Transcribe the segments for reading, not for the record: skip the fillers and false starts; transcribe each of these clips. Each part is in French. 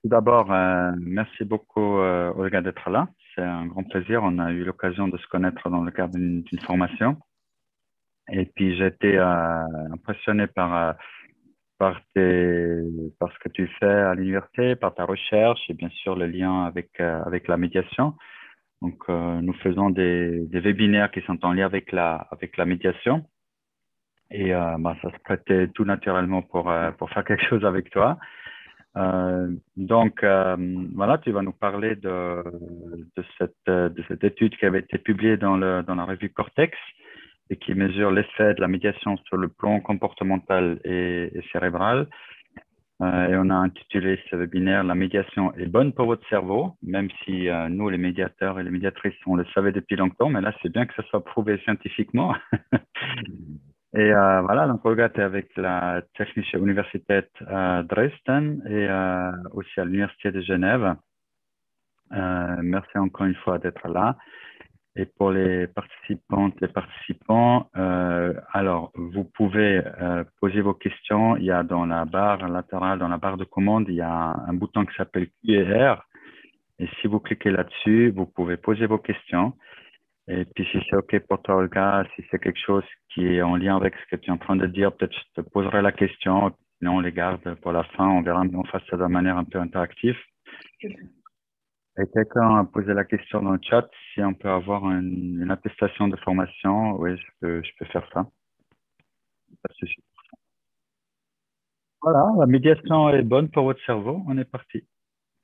Tout d'abord, merci beaucoup, Olga, d'être là. C'est un grand plaisir. On a eu l'occasion de se connaître dans le cadre d'une formation. Et puis, j'ai été impressionné par ce que tu fais à l'université, par ta recherche et bien sûr le lien avec la médiation. Donc, nous faisons des webinaires qui sont en lien avec la médiation. Et bah, ça se prêtait tout naturellement pour faire quelque chose avec toi. Donc, voilà, tu vas nous parler de cette étude qui avait été publiée dans la revue Cortex et qui mesure l'effet de la médiation sur le plan comportemental et cérébral. Et on a intitulé ce webinaire La médiation est bonne pour votre cerveau, même si nous, les médiateurs et les médiatrices, on le savait depuis longtemps, mais là, c'est bien que ça soit prouvé scientifiquement. Et voilà, donc Olga, tu es avec la Technische Universität Dresden et aussi à l'Université de Genève. Merci encore une fois d'être là. Et pour les participantes, les participants, alors vous pouvez poser vos questions. Il y a dans la barre latérale, dans la barre de commande, il y a un bouton qui s'appelle Q&R. Et si vous cliquez là-dessus, vous pouvez poser vos questions. Et puis, si c'est OK pour toi, Olga, si c'est quelque chose qui est en lien avec ce que tu es en train de dire, peut-être je te poserai la question. Sinon, on les garde pour la fin. On verra, mais on fasse ça de manière un peu interactive. Et quelqu'un a posé la question dans le chat si on peut avoir une attestation de formation. Oui, je peux faire ça. Pas de souci. Voilà, la médiation est bonne pour votre cerveau. On est parti.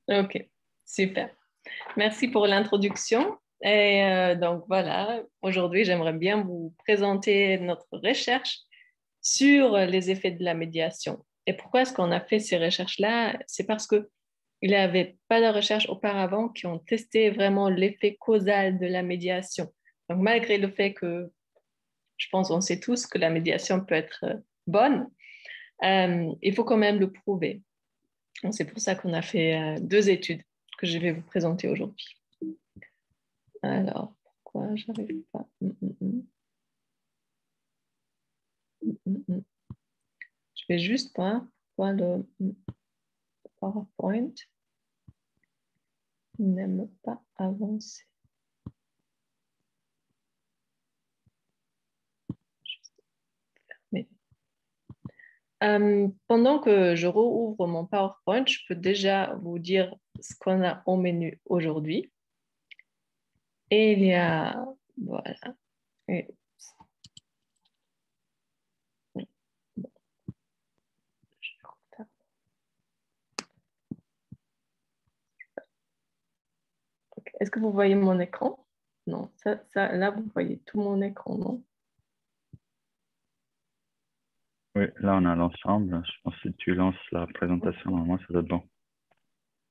Ok, super. Merci pour l'introduction. Et donc voilà, aujourd'hui, j'aimerais bien vous présenter notre recherche sur les effets de la médiation. Et pourquoi est-ce qu'on a fait ces recherches-là? C'est parce qu'il n'y avait pas de recherches auparavant qui ont testé vraiment l'effet causal de la médiation. Donc malgré le fait que je pense on sait tous que la médiation peut être bonne, il faut quand même le prouver. Donc, c'est pour ça qu'on a fait deux études que je vais vous présenter aujourd'hui. Alors, pourquoi j'arrive pas? Je vais juste voir pourquoi le PowerPoint n'aime pas avancer. Pendant que je rouvre mon PowerPoint, je peux déjà vous dire ce qu'on a au menu aujourd'hui. Et il y a, voilà. Et, est-ce que vous voyez mon écran? Non, là, vous voyez tout mon écran, non? Oui, là, on a l'ensemble. Je pense que si tu lances la présentation, normalement, ça doit être bon.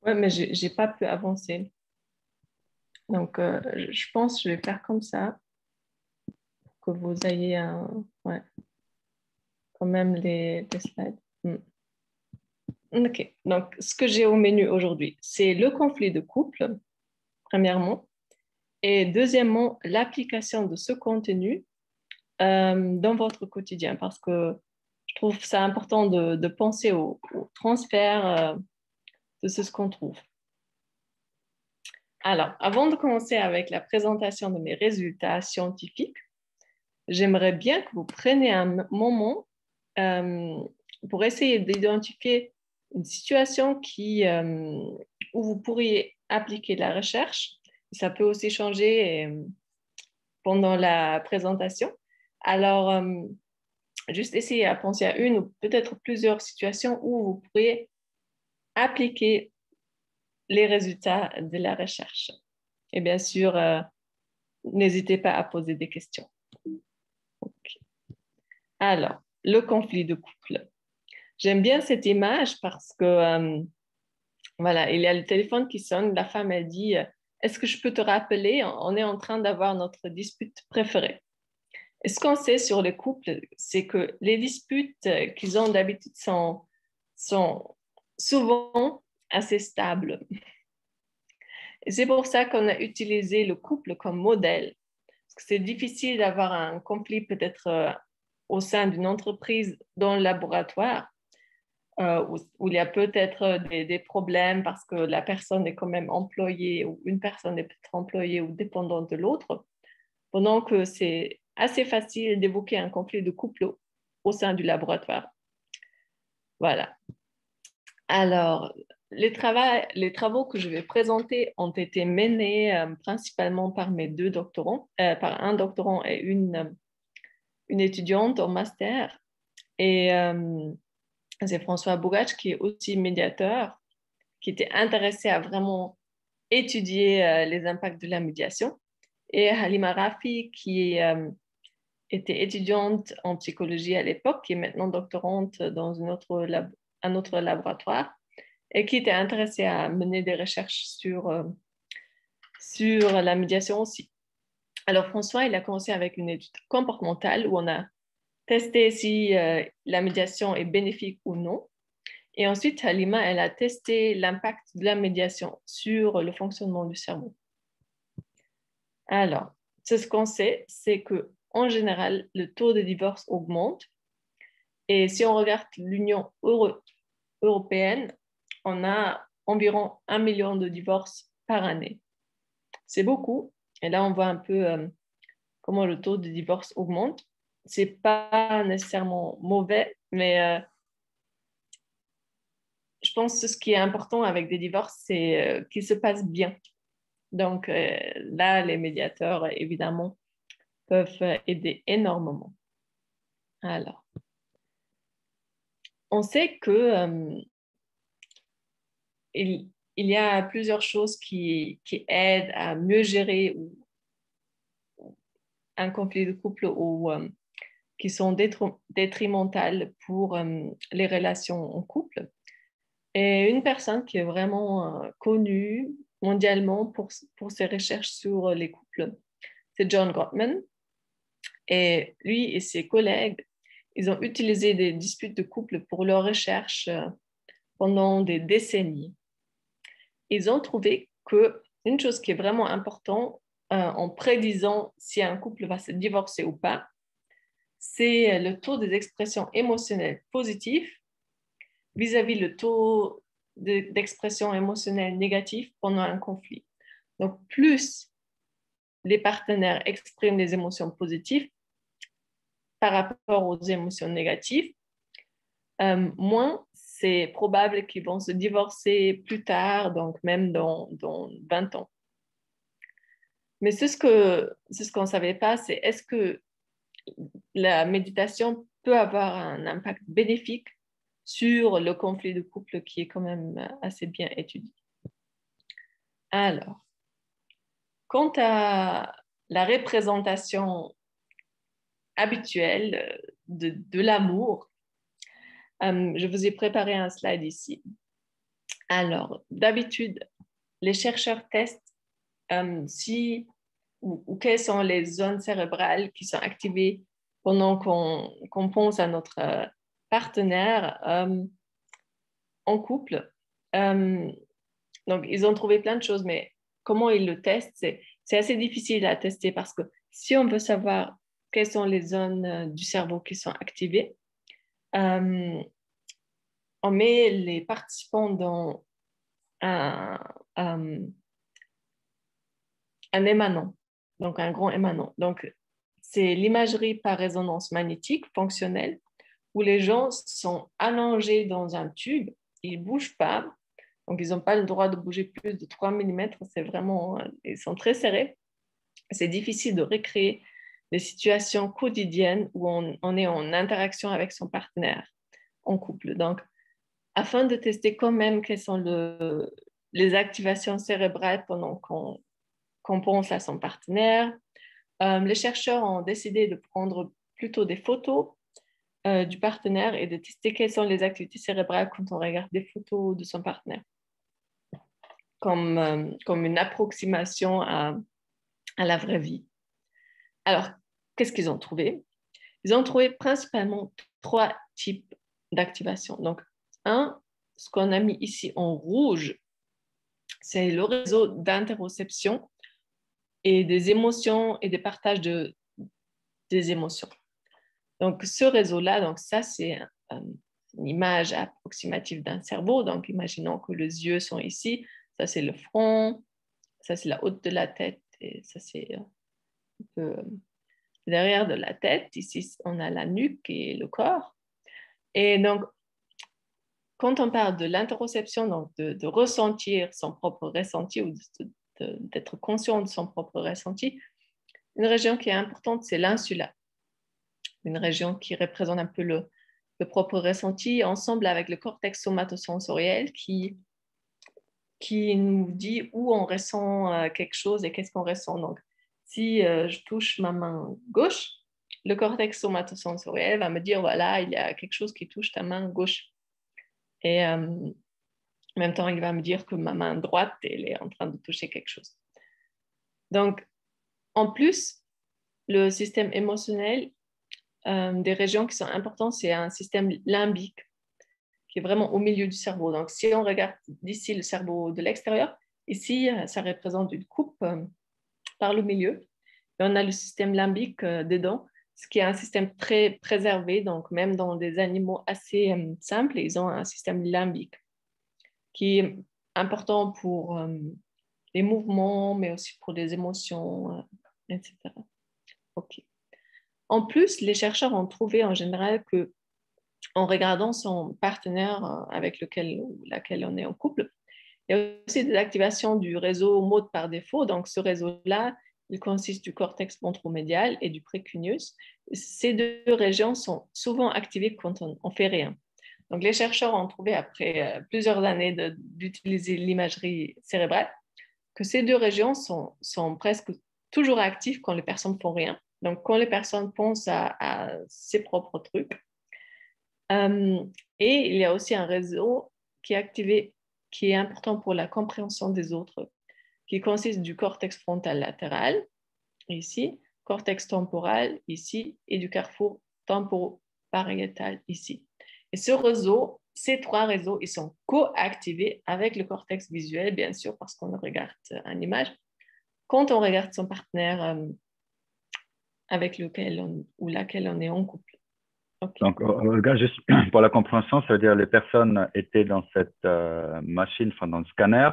Oui, mais je n'ai pas pu avancer. Donc, je pense que je vais faire comme ça pour que vous ayez ouais, quand même les slides. OK. Donc, ce que j'ai au menu aujourd'hui, c'est le conflit de couple, premièrement, et deuxièmement, l'application de ce contenu dans votre quotidien, parce que je trouve ça important de penser au transfert de ce qu'on trouve. Alors, avant de commencer avec la présentation de mes résultats scientifiques, j'aimerais bien que vous preniez un moment pour essayer d'identifier une situation où vous pourriez appliquer la recherche. Ça peut aussi changer pendant la présentation. Alors, juste essayer à penser à une ou peut-être plusieurs situations où vous pourriez appliquer les résultats de la recherche. Et bien sûr, n'hésitez pas à poser des questions. Okay. Alors, le conflit de couple. J'aime bien cette image parce que, voilà, il y a le téléphone qui sonne, la femme, elle dit, est-ce que je peux te rappeler, on est en train d'avoir notre dispute préférée. Et ce qu'on sait sur les couples, c'est que les disputes qu'ils ont d'habitude sont souvent assez stables. Et c'est pour ça qu'on a utilisé le couple comme modèle. Parce que c'est difficile d'avoir un conflit peut-être au sein d'une entreprise dans le laboratoire. où il y a peut-être des problèmes parce que la personne est quand même employée ou une personne est peut-être employée ou dépendante de l'autre, pendant que c'est assez facile d'évoquer un conflit de couple au sein du laboratoire. Voilà. Alors, les travaux que je vais présenter ont été menés principalement par mes deux doctorants, par un doctorant et une étudiante en master. Et c'est François Bougatch qui est aussi médiateur, qui était intéressé à vraiment étudier les impacts de la médiation. Et Halima Rafi, qui était étudiante en psychologie à l'époque, qui est maintenant doctorante dans un autre laboratoire, et qui était intéressée à mener des recherches sur la médiation aussi. Alors François, il a commencé avec une étude comportementale où on a testé si la médiation est bénéfique ou non. Et ensuite, Halima, elle a testé l'impact de la médiation sur le fonctionnement du cerveau. Alors, ce qu'on sait, c'est qu'en général, le taux de divorce augmente. Et si on regarde l'Union européenne, on a environ 1 million de divorces par année. C'est beaucoup. Et là, on voit un peu comment le taux de divorce augmente. Ce n'est pas nécessairement mauvais, mais je pense que ce qui est important avec des divorces, c'est qu'ils se passent bien. Donc là, les médiateurs, évidemment, peuvent aider énormément. Alors, on sait que il y a plusieurs choses qui aident à mieux gérer un conflit de couple ou qui sont détrimentales pour les relations en couple. Et une personne qui est vraiment connue mondialement pour ses recherches sur les couples, c'est John Gottman. Et lui et ses collègues, ils ont utilisé des disputes de couple pour leurs recherches pendant des décennies. Ils ont trouvé qu'une chose qui est vraiment importante en prédisant si un couple va se divorcer ou pas, c'est le taux des expressions émotionnelles positives vis-à-vis le taux d'expression émotionnelle négative pendant un conflit. Donc, plus les partenaires expriment des émotions positives par rapport aux émotions négatives, moins c'est probable qu'ils vont se divorcer plus tard, donc même dans 20 ans. Mais ce qu'on ne savait pas, c'est est-ce que la méditation peut avoir un impact bénéfique sur le conflit de couple qui est quand même assez bien étudié. Alors, quant à la représentation habituelle de l'amour, je vous ai préparé un slide ici. Alors, d'habitude, les chercheurs testent si ou quelles sont les zones cérébrales qui sont activées pendant qu'on pense à notre partenaire en couple. Donc, ils ont trouvé plein de choses, mais comment ils le testent, c'est assez difficile à tester parce que si on veut savoir quelles sont les zones du cerveau qui sont activées, on met les participants dans un émanant, donc un grand émanant. Donc, c'est l'imagerie par résonance magnétique fonctionnelle où les gens sont allongés dans un tube, ils ne bougent pas, donc ils n'ont pas le droit de bouger plus de 3 mm, c'est vraiment, ils sont très serrés. C'est difficile de recréer des situations quotidiennes où on est en interaction avec son partenaire en couple. Donc, afin de tester quand même quelles sont les activations cérébrales pendant qu'on pense à son partenaire, les chercheurs ont décidé de prendre plutôt des photos du partenaire et de tester quelles sont les activités cérébrales quand on regarde des photos de son partenaire, comme une approximation à la vraie vie. Alors, qu'est-ce qu'ils ont trouvé? Ils ont trouvé principalement 3 types d'activation. Donc, ce qu'on a mis ici en rouge, c'est le réseau d'interoception et des émotions et des partages des émotions. Donc, ce réseau-là, donc ça, c'est une image approximative d'un cerveau. Donc, imaginons que les yeux sont ici, ça c'est le front, ça c'est la haute de la tête et ça c'est un peu derrière de la tête. Ici, on a la nuque et le corps. Et donc, quand on parle de l'interoception, donc de ressentir son propre ressenti ou d'être conscient de son propre ressenti, une région qui est importante, c'est l'insula, une région qui représente un peu le propre ressenti ensemble avec le cortex somatosensoriel qui nous dit où on ressent quelque chose et qu'est-ce qu'on ressent. Donc, si je touche ma main gauche, le cortex somatosensoriel va me dire, voilà, il y a quelque chose qui touche ta main gauche. Et en même temps, il va me dire que ma main droite, elle est en train de toucher quelque chose. Donc, en plus, le système émotionnel, des régions qui sont importantes, c'est un système limbique qui est vraiment au milieu du cerveau. Donc, si on regarde d'ici le cerveau de l'extérieur, ici, ça représente une coupe par le milieu. Et on a le système limbique dedans, ce qui est un système très préservé. Donc, même dans des animaux assez simples, ils ont un système limbique qui est important pour les mouvements, mais aussi pour les émotions, etc. OK. En plus, les chercheurs ont trouvé en général que en regardant son partenaire avec lequel ou laquelle on est en couple, il y a aussi des activations du réseau mode par défaut. Donc, ce réseau-là, il consiste du cortex ventromédial et du précuneus. Ces deux régions sont souvent activées quand on ne fait rien. Donc, les chercheurs ont trouvé, après plusieurs années d'utiliser l'imagerie cérébrale, que ces deux régions sont presque toujours actives quand les personnes ne font rien. Donc, quand les personnes pensent à ses propres trucs. Et il y a aussi un réseau qui est activé, qui est important pour la compréhension des autres, qui consiste du cortex frontal latéral, ici, cortex temporal, ici, et du carrefour temporopariétal, ici. Et ce réseau, ces trois réseaux, ils sont co-activés avec le cortex visuel, bien sûr, parce qu'on regarde une image. Quand on regarde son partenaire avec lequel ou laquelle on est en couple. Okay. Donc, regarde, juste pour la compréhension, ça veut dire les personnes étaient dans cette machine, enfin dans le scanner,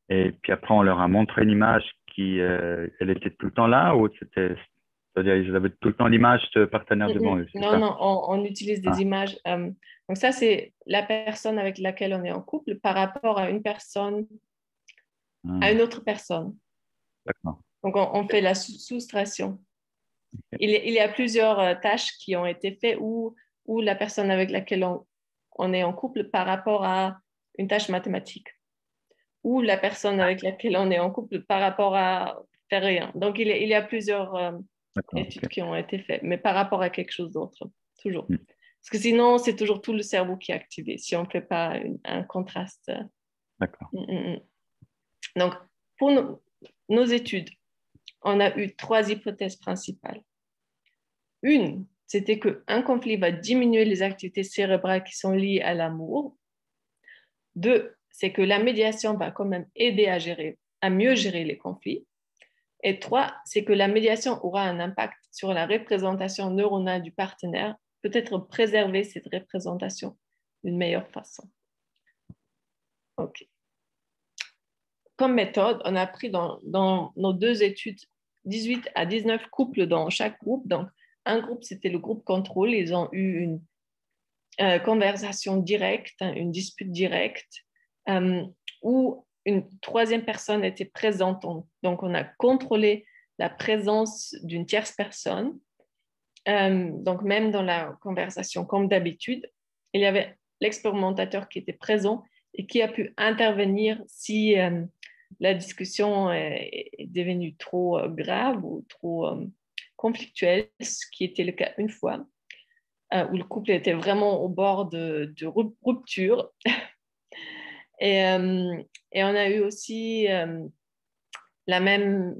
et puis après on leur a montré une image qui, elle était tout le temps là, ou c'était, c'est-à-dire ils avaient tout le temps l'image de partenaire devant eux, c'est Non, ça? non, on utilise des images. Donc ça, c'est la personne avec laquelle on est en couple par rapport à une personne, à une autre personne. D'accord. Donc on fait la soustraction. Okay. Il y a plusieurs tâches qui ont été faites où la personne avec laquelle on est en couple par rapport à une tâche mathématique, ou la personne avec laquelle on est en couple par rapport à faire rien. Donc il y a plusieurs études qui ont été faites, mais par rapport à quelque chose d'autre, toujours. Parce que sinon, c'est toujours tout le cerveau qui est activé si on ne fait pas un contraste. D'accord. Donc, pour nos études, on a eu 3 hypothèses principales. Une, c'était qu'un conflit va diminuer les activités cérébrales qui sont liées à l'amour. 2, c'est que la médiation va quand même aider à mieux gérer les conflits. Et 3, c'est que la médiation aura un impact sur la représentation neuronale du partenaire, peut-être préserver cette représentation d'une meilleure façon. OK. Comme méthode, on a pris dans nos 2 études 18 à 19 couples dans chaque groupe. Donc, un groupe, c'était le groupe contrôle. Ils ont eu une conversation directe, une dispute directe, où une 3e personne était présente. Donc, on a contrôlé la présence d'une tierce personne. Donc, même dans la conversation, comme d'habitude, il y avait l'expérimentateur qui était présent et qui a pu intervenir si la discussion est devenue trop grave ou trop conflictuelle, ce qui était le cas une fois, où le couple était vraiment au bord de rupture. Et on a eu aussi la même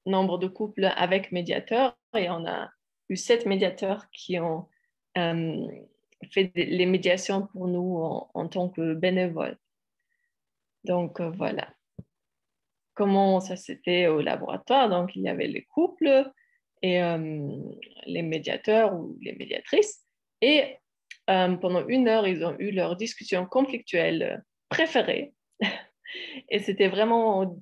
nombre de couples avec médiateurs, et on a eu 7 médiateurs qui ont fait les médiations pour nous en tant que bénévoles. Donc voilà comment ça s'était au laboratoire. Donc il y avait les couples et les médiateurs ou les médiatrices, et pendant 1 heure, ils ont eu leur discussion conflictuelle préférée. Et c'était vraiment,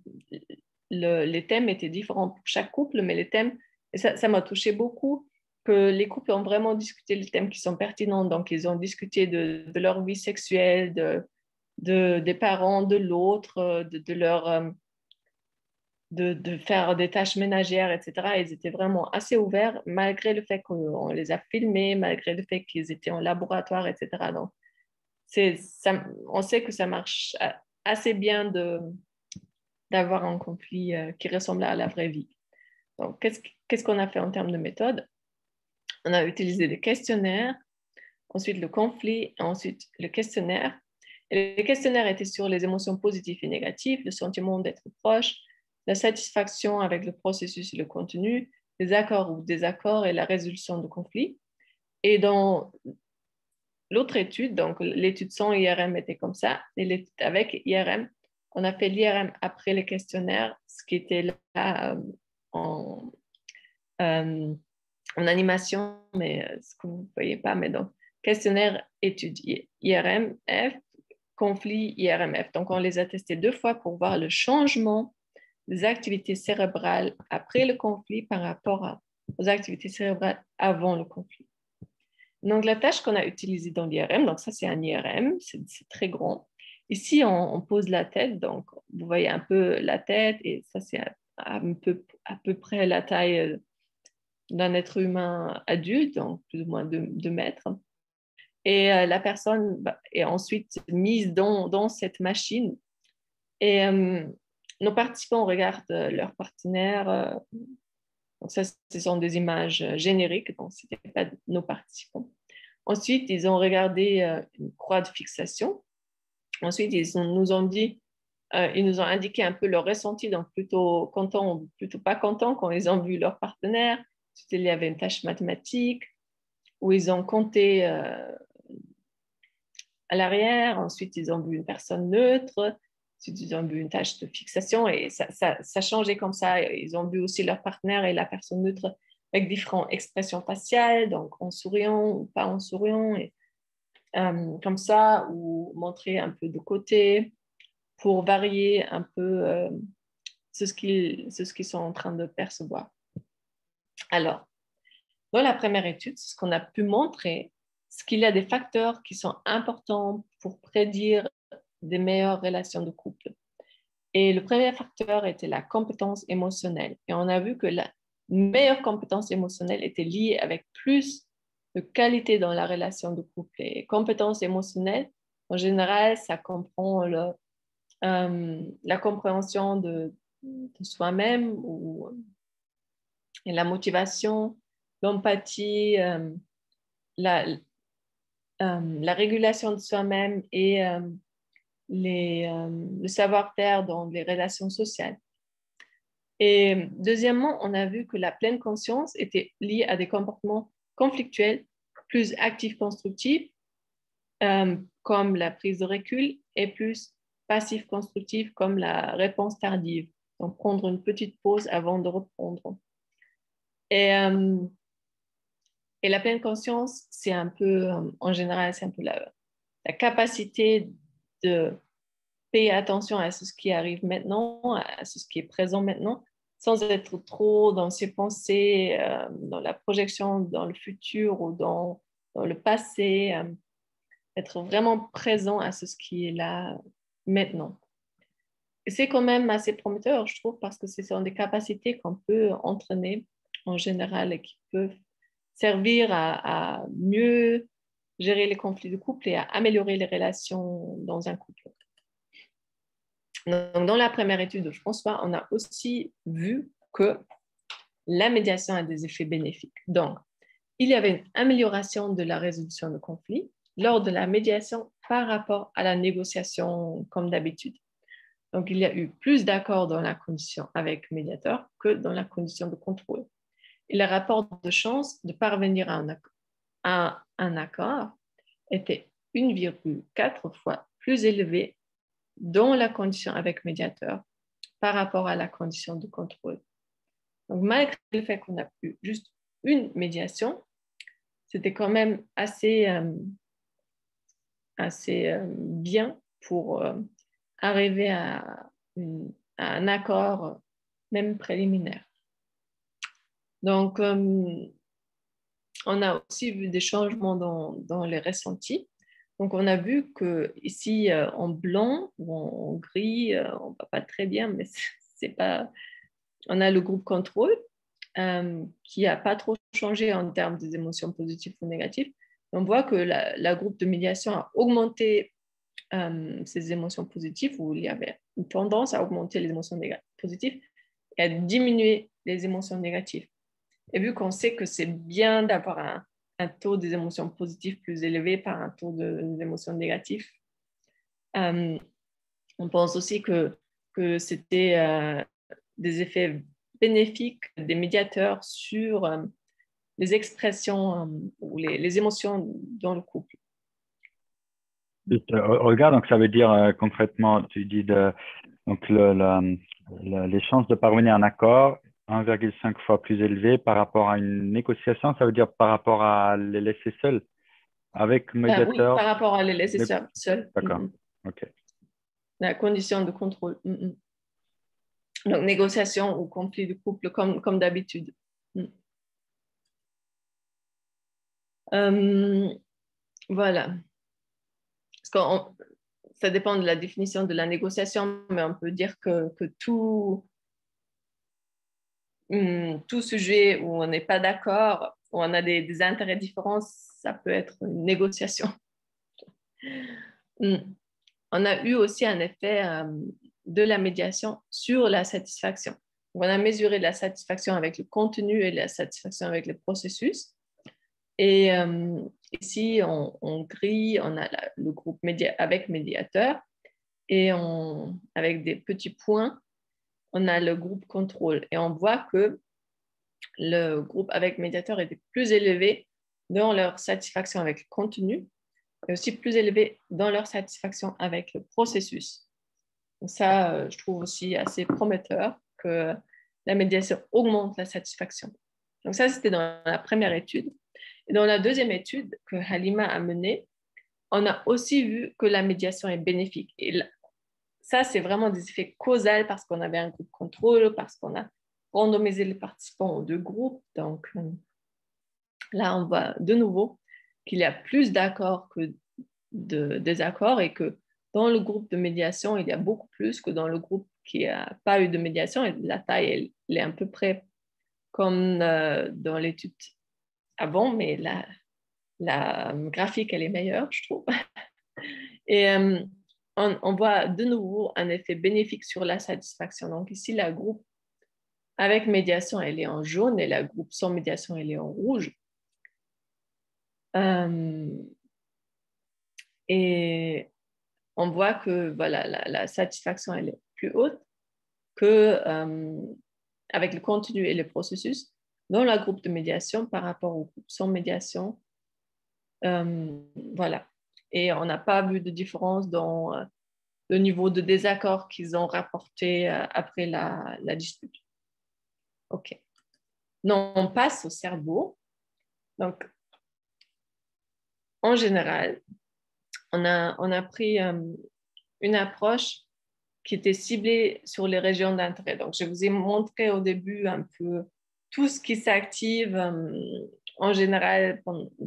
les thèmes étaient différents pour chaque couple, mais les thèmes, et ça m'a touché beaucoup, que les couples ont vraiment discuté les thèmes qui sont pertinents. Donc, ils ont discuté de leur vie sexuelle, des parents de l'autre, de leur... de faire des tâches ménagères, etc. Ils étaient vraiment assez ouverts, malgré le fait qu'on les a filmés, malgré le fait qu'ils étaient en laboratoire, etc. Donc, on sait que ça marche assez bien d'avoir un conflit qui ressemble à la vraie vie. Donc, qu'est-ce qu'on a fait en termes de méthode? On a utilisé des questionnaires, ensuite le conflit, ensuite le questionnaire. Et le questionnaire était sur les émotions positives et négatives, le sentiment d'être proche, la satisfaction avec le processus et le contenu, les accords ou désaccords et la résolution de conflits. Et dans l'autre étude, donc l'étude sans IRM était comme ça, et l'étude avec IRM, on a fait l'IRM après les questionnaires, ce qui était là en animation, mais ce que vous ne voyez pas, mais donc questionnaire, étude IRM-F, conflit IRM-F. Donc, on les a testés 2 fois pour voir le changement des activités cérébrales après le conflit par rapport aux activités cérébrales avant le conflit. Donc, la tâche qu'on a utilisée dans l'IRM, donc ça, c'est un IRM, c'est très grand. Ici, on pose la tête, donc vous voyez un peu la tête, et ça, c'est à peu près la taille d'un être humain adulte, donc plus ou moins 2 mètres. Et la personne est ensuite mise dans cette machine. Et nos participants regardent leur partenaire. Donc ça, ce sont des images génériques, donc ce n'étaient pas nos participants. Ensuite, ils ont regardé une croix de fixation. Ensuite, ils nous ont indiqué un peu leur ressenti, donc plutôt content ou plutôt pas content quand ils ont vu leur partenaire. Ensuite, il y avait une tâche mathématique où ils ont compté à l'arrière. Ensuite, ils ont vu une personne neutre. Ensuite, ils ont vu une tâche de fixation et ça changeait comme ça. Ils ont vu aussi leur partenaire et la personne neutre avec différentes expressions faciales, donc en souriant ou pas en souriant, et, comme ça, ou montrer un peu de côté pour varier un peu ce qu'ils sont en train de percevoir. Alors, dans la première étude, ce qu'on a pu montrer, c'est qu'il y a des facteurs qui sont importants pour prédire des meilleures relations de couple. Et le premier facteur était la compétence émotionnelle. Et on a vu que la meilleure compétence émotionnelle était liée avec plus de qualité dans la relation de couple. Et compétence émotionnelle, en général, ça comprend la compréhension de soi-même et la motivation, l'empathie, la régulation de soi-même et le savoir-faire dans les relations sociales. Et deuxièmement, on a vu que la pleine conscience était liée à des comportements conflictuels plus actifs constructifs, comme la prise de recul, et plus passifs constructifs, comme la réponse tardive. Donc, prendre une petite pause avant de reprendre. Et la pleine conscience, c'est un peu, en général, c'est un peu la capacité de payer attention à ce qui arrive maintenant, à ce qui est présent maintenant, sans être trop dans ses pensées, dans la projection dans le futur ou dans le passé, être vraiment présent à ce qui est là maintenant. Et c'est quand même assez prometteur, je trouve, parce que ce sont des capacités qu'on peut entraîner en général et qui peuvent servir à mieux gérer les conflits de couple et à améliorer les relations dans un couple. Donc, dans la première étude de François, on a aussi vu que la médiation a des effets bénéfiques. Donc, il y avait une amélioration de la résolution de conflits lors de la médiation par rapport à la négociation comme d'habitude. Donc, il y a eu plus d'accords dans la condition avec médiateur que dans la condition de contrôle. Et le rapport de chance de parvenir à un accord était 1,4 fois plus élevé dans la condition avec médiateur par rapport à la condition de contrôle. Donc, malgré le fait qu'on a eu juste une médiation, c'était quand même assez assez bien pour arriver à un accord, même préliminaire. Donc, on a aussi vu des changements dans les ressentis. Donc, on a vu que ici, en blanc ou en gris, on ne va pas très bien, mais c'est pas. On a le groupe contrôle qui n'a pas trop changé en termes des émotions positives ou négatives. On voit que la groupe de médiation a augmenté ces émotions positives, où il y avait une tendance à augmenter les émotions positives et à diminuer les émotions négatives. Et vu qu'on sait que c'est bien d'avoir un taux des émotions positives plus élevé par un taux des émotions négatives, on pense aussi que c'était des effets bénéfiques des médiateurs sur les expressions ou les émotions dans le couple. Regarde, donc ça veut dire concrètement, tu dis donc les chances de parvenir à un accord 1,5 fois plus élevé par rapport à une négociation, ça veut dire par rapport à les laisser seuls avec Oui, médiateur. par rapport à les laisser seuls. D'accord, ok. La condition de contrôle. Donc, négociation ou conflit de couple comme d'habitude. Voilà. Parce que ça dépend de la définition de la négociation, mais on peut dire que tout sujet où on n'est pas d'accord, où on a des intérêts différents, ça peut être une négociation. On a eu aussi un effet de la médiation sur la satisfaction. On a mesuré la satisfaction avec le contenu et la satisfaction avec le processus. Et ici, en gris, on a le groupe avec médiateur et avec des petits points, on a le groupe contrôle. Et on voit que le groupe avec médiateur était plus élevé dans leur satisfaction avec le contenu et aussi plus élevé dans leur satisfaction avec le processus. Donc ça, je trouve aussi assez prometteur que la médiation augmente la satisfaction. Donc ça, c'était dans la première étude. Et dans la deuxième étude que Halima a menée, on a aussi vu que la médiation est bénéfique. Et ça, c'est vraiment des effets causaux parce qu'on avait un groupe contrôle, parce qu'on a randomisé les participants en 2 groupes. Donc là, on voit de nouveau qu'il y a plus d'accords que de désaccords et que dans le groupe de médiation, il y a beaucoup plus que dans le groupe qui n'a pas eu de médiation. Et la taille, elle est à peu près comme dans l'étude avant, mais la graphique, elle est meilleure, je trouve. Et on voit de nouveau un effet bénéfique sur la satisfaction. Donc ici, la groupe avec médiation, elle est en jaune et la groupe sans médiation, elle est en rouge. Et on voit que voilà, la satisfaction, elle est plus haute que avec le contenu et le processus dans la groupe de médiation par rapport au groupe sans médiation. Voilà. Et on n'a pas vu de différence dans le niveau de désaccord qu'ils ont rapporté après la dispute. OK. Non, on passe au cerveau. Donc, en général, on a pris une approche qui était ciblée sur les régions d'intérêt. Donc, je vous ai montré au début un peu tout ce qui s'active en général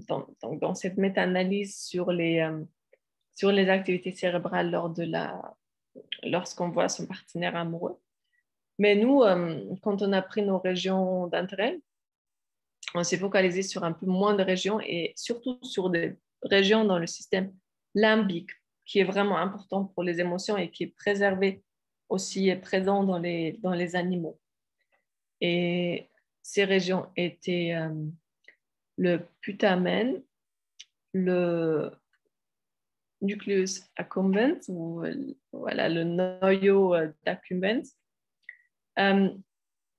dans cette méta-analyse sur les activités cérébrales lorsqu'on voit son partenaire amoureux. Mais nous, quand on a pris nos régions d'intérêt, on s'est focalisé sur un peu moins de régions et surtout sur des régions dans le système limbique, qui est vraiment important pour les émotions et qui est préservé aussi et présent dans les animaux. Et ces régions étaient le putamen, le nucleus accumbens, ou voilà, le noyau d'accumbens,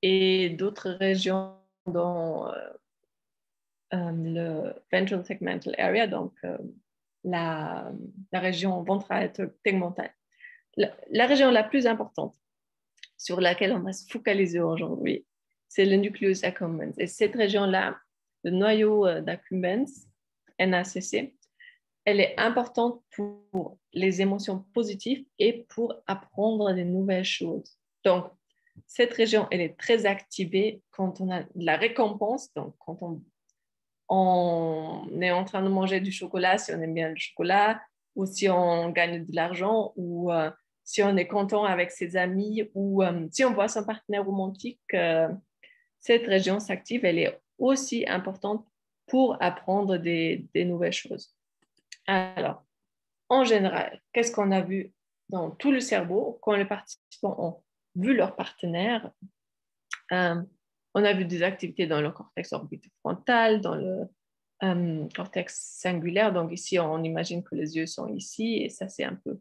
et d'autres régions dans le ventral tegmental area, donc la région ventrale tegmentale. La région la plus importante sur laquelle on va se focaliser aujourd'hui, c'est le nucleus accumbens. Et cette région-là, le noyau d'accumbens, NACC, elle est importante pour les émotions positives et pour apprendre de nouvelles choses. Donc, cette région, elle est très activée quand on a de la récompense, donc quand on est en train de manger du chocolat, si on aime bien le chocolat, ou si on gagne de l'argent, ou si on est content avec ses amis, ou si on voit son partenaire romantique, cette région s'active, elle est aussi importante pour apprendre des nouvelles choses. Alors, en général, qu'est-ce qu'on a vu dans tout le cerveau quand les participants ont vu leur partenaire? On a vu des activités dans le cortex orbitofrontal, dans le cortex singulaire. Donc ici, on imagine que les yeux sont ici, et ça, c'est un peu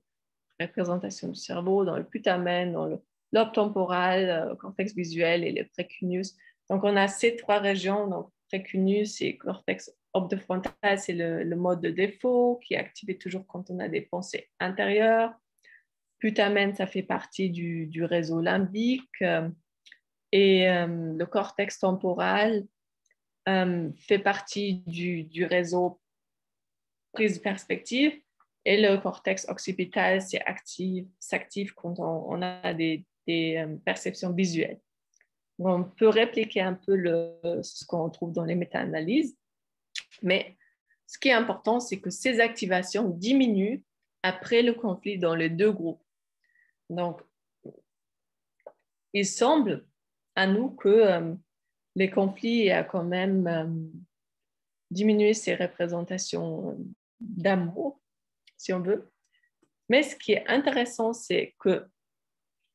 représentation du cerveau, dans le putamen, dans le lobe temporal, cortex visuel et le précuneus. Donc on a ces trois régions, donc précuneus et cortex orbitofrontal, c'est le mode de défaut qui est activé toujours quand on a des pensées intérieures. Putamen, ça fait partie du réseau limbique. Et le cortex temporal fait partie du réseau prise de perspective, et le cortex occipital s'active quand on a des perceptions visuelles. On peut répliquer un peu ce qu'on trouve dans les méta-analyses, mais ce qui est important, c'est que ces activations diminuent après le conflit dans les deux groupes. Donc, il semble à nous que les conflits ont quand même diminué ces représentations d'amour, si on veut. Mais ce qui est intéressant, c'est que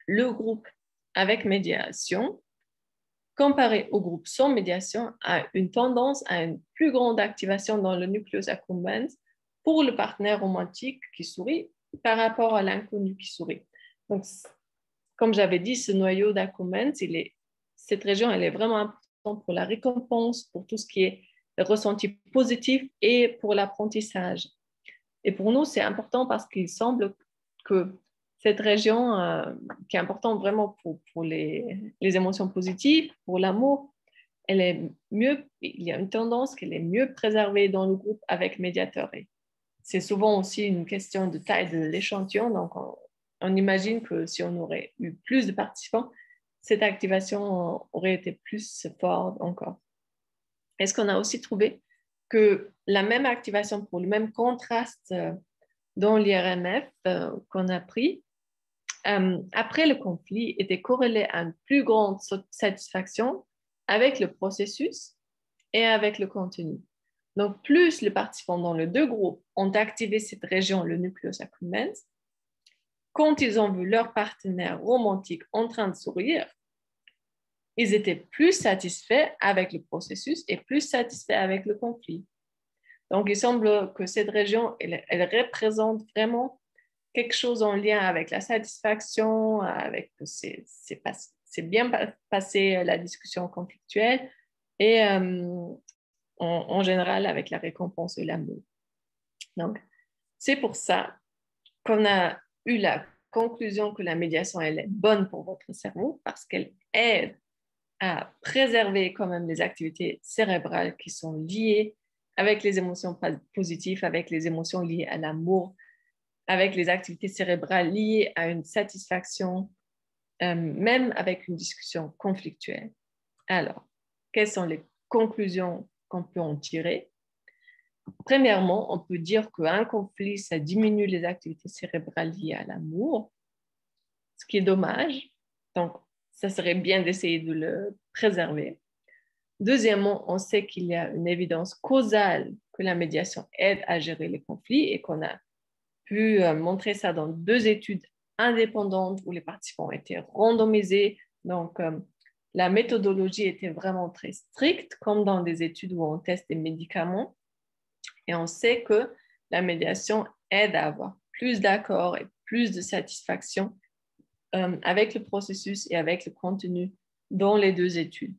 le groupe avec médiation, comparé au groupe sans médiation, a une tendance à une plus grande activation dans le nucleus accumbens pour le partenaire romantique qui sourit par rapport à l'inconnu qui sourit. Donc, comme j'avais dit, ce noyau d'accumbens, cette région, elle est vraiment importante pour la récompense, pour tout ce qui est ressenti positif et pour l'apprentissage. Et pour nous, c'est important parce qu'il semble que cette région, qui est importante vraiment pour les émotions positives, pour l'amour, il y a une tendance qu'elle est mieux préservée dans le groupe avec médiateur. Et c'est souvent aussi une question de taille de l'échantillon. Donc, on imagine que si on aurait eu plus de participants, cette activation aurait été plus forte encore. Est-ce qu'on a aussi trouvé que la même activation pour le même contraste dans l'IRMF qu'on a pris, après le conflit, était corrélée à une plus grande satisfaction avec le processus et avec le contenu. Donc, plus les participants dans les deux groupes ont activé cette région, le nucleus accumbens, quand ils ont vu leur partenaire romantique en train de sourire, ils étaient plus satisfaits avec le processus et plus satisfaits avec le conflit. Donc, il semble que cette région, elle représente vraiment quelque chose en lien avec la satisfaction, avec c'est bien passé la discussion conflictuelle et en général avec la récompense et l'amour. Donc, c'est pour ça qu'on a eu la conclusion que la médiation, elle est bonne pour votre cerveau parce qu'elle aide à préserver quand même les activités cérébrales qui sont liées avec les émotions positives, avec les émotions liées à l'amour, avec les activités cérébrales liées à une satisfaction, même avec une discussion conflictuelle. Alors, quelles sont les conclusions qu'on peut en tirer? Premièrement, on peut dire qu'un conflit, ça diminue les activités cérébrales liées à l'amour, ce qui est dommage. Donc, ça serait bien d'essayer de le préserver. Deuxièmement, on sait qu'il y a une évidence causale que la médiation aide à gérer les conflits et qu'on a pu montrer ça dans 2 études indépendantes où les participants étaient randomisés. Donc, la méthodologie était vraiment très stricte, comme dans des études où on teste des médicaments. Et on sait que la médiation aide à avoir plus d'accords et plus de satisfaction avec le processus et avec le contenu dans les 2 études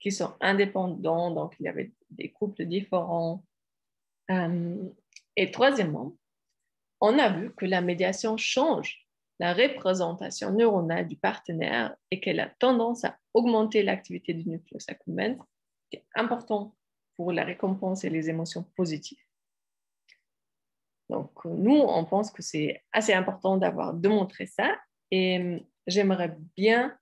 qui sont indépendants. Donc, il y avait des couples différents. Et troisièmement, on a vu que la médiation change la représentation neuronale du partenaire et qu'elle a tendance à augmenter l'activité du nucleus accumbens, qui est important pour la récompense et les émotions positives. Donc, nous, on pense que c'est assez important de montrer ça. Et j'aimerais bien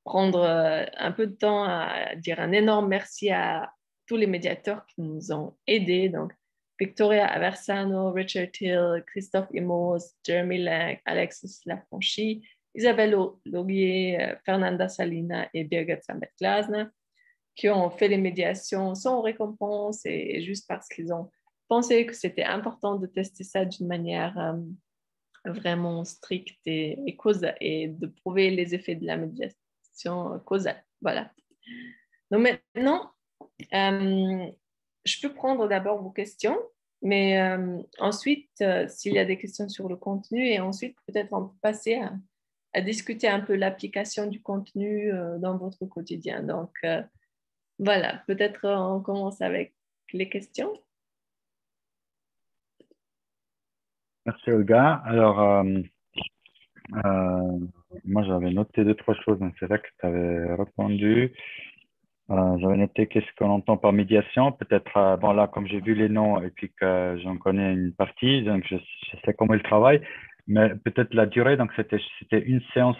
prendre un peu de temps à dire un énorme merci à tous les médiateurs qui nous ont aidés. Donc, Victoria Aversano, Richard Hill, Christophe Imos, Jeremy Lang, Alexis Lafranchi, Isabelle Laurier, Fernanda Salina et Birgit Samet-Glasner, qui ont fait les médiations sans récompense et juste parce qu'ils ont pensé que c'était important de tester ça d'une manière vraiment stricte et de prouver les effets de la médiation causale. Voilà. Donc maintenant, je peux prendre d'abord vos questions, mais ensuite, s'il y a des questions sur le contenu, et ensuite, peut-être on peut passer à discuter un peu l'application du contenu dans votre quotidien. Donc, voilà, peut-être on commence avec les questions. Merci Olga. Alors, moi j'avais noté deux, trois choses, donc c'est vrai que tu avais répondu. J'avais noté qu'est-ce qu'on entend par médiation. Peut-être, bon là, comme j'ai vu les noms et puis que j'en connais une partie, donc je sais comment ils travaillent, mais peut-être la durée, donc c'était une séance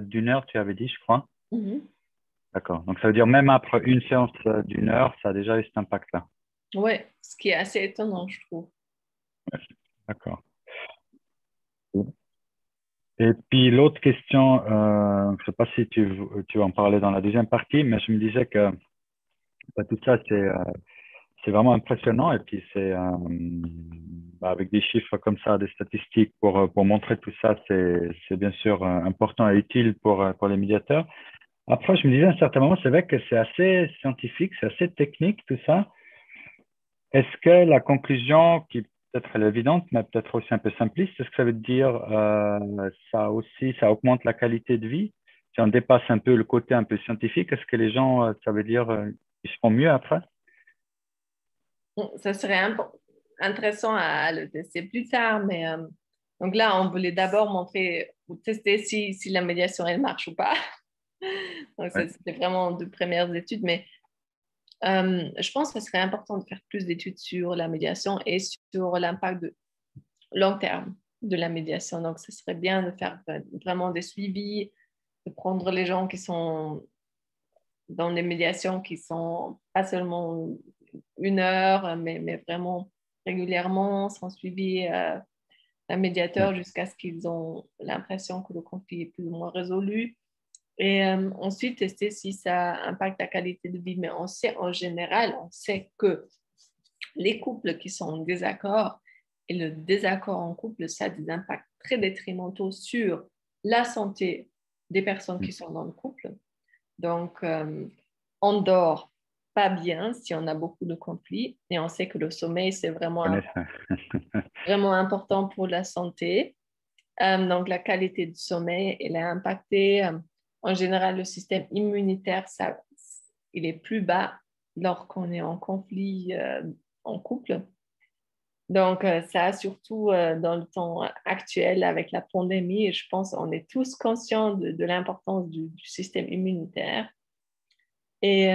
d'une heure, tu avais dit, je crois. Mhm. D'accord. Donc ça veut dire même après une séance d'une heure, ça a déjà eu cet impact-là. Oui, ce qui est assez étonnant, je trouve. D'accord. Et puis l'autre question, je ne sais pas si tu vas en parler dans la deuxième partie, mais je me disais que tout ça, c'est vraiment impressionnant. Et puis c'est avec des chiffres comme ça, des statistiques pour montrer tout ça, c'est bien sûr important et utile pour les médiateurs. Après, je me disais à un certain moment, c'est vrai que c'est assez scientifique, c'est assez technique tout ça. Est-ce que la conclusion, qui peut-être est évidente, mais peut-être aussi un peu simpliste, est-ce que ça veut dire ça aussi, ça augmente la qualité de vie? Si on dépasse un peu le côté un peu scientifique, est-ce que les gens, ça veut dire ils seront mieux après? Bon, ça serait intéressant à le tester plus tard, mais donc là, on voulait d'abord montrer ou tester si la médiation, elle marche ou pas. Donc, Ouais. c'était vraiment de premières études, mais je pense que ce serait important de faire plus d'études sur la médiation et sur l'impact de long terme de la médiation. Donc, ce serait bien de faire vraiment des suivis, de prendre les gens qui sont dans des médiations qui sont pas seulement une heure, mais vraiment régulièrement, sans suivi d'un Ouais. médiateur jusqu'à ce qu'ils ont l'impression que le conflit est plus ou moins résolu. Et ensuite, tester si ça impacte la qualité de vie. Mais on sait en général, on sait que les couples qui sont en désaccord et le désaccord en couple, ça a des impacts très détrimentaux sur la santé des personnes Mm. qui sont dans le couple. Donc, on dort pas bien si on a beaucoup de conflits et on sait que le sommeil, c'est Je connais ça. vraiment important pour la santé. Donc, la qualité du sommeil, elle est impactée. En général, le système immunitaire, ça, il est plus bas lorsqu'on est en conflit en couple. Donc, ça, surtout dans le temps actuel avec la pandémie, et je pense qu'on est tous conscients de l'importance du système immunitaire. Et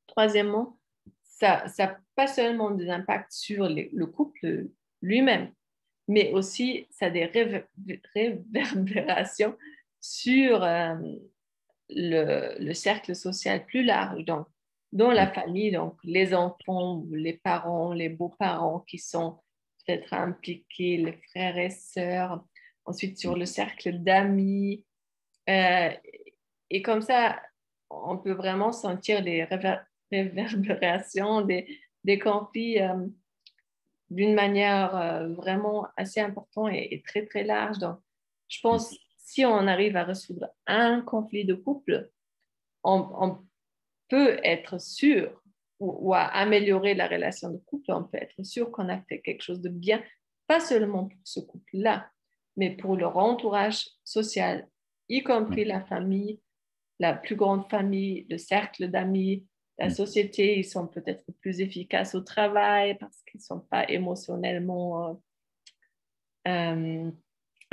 troisièmement, ça n'a pas seulement des impacts sur le couple lui-même, mais aussi ça a des réverbérations sur le cercle social plus large, donc dans la Mm. famille, donc les enfants, les parents, les beaux-parents qui sont peut-être impliqués, les frères et sœurs, ensuite sur le cercle d'amis. Euh, et comme ça, on peut vraiment sentir les réverbérations des conflits d'une manière vraiment assez importante et très, très large. Donc, je Mm. pense si on arrive à résoudre un conflit de couple, on peut être sûr ou à améliorer la relation de couple, on peut être sûr qu'on a fait quelque chose de bien, pas seulement pour ce couple-là, mais pour leur entourage social, y compris la famille, la plus grande famille, le cercle d'amis, la Mm. société, ils sont peut-être plus efficaces au travail parce qu'ils ne sont pas émotionnellement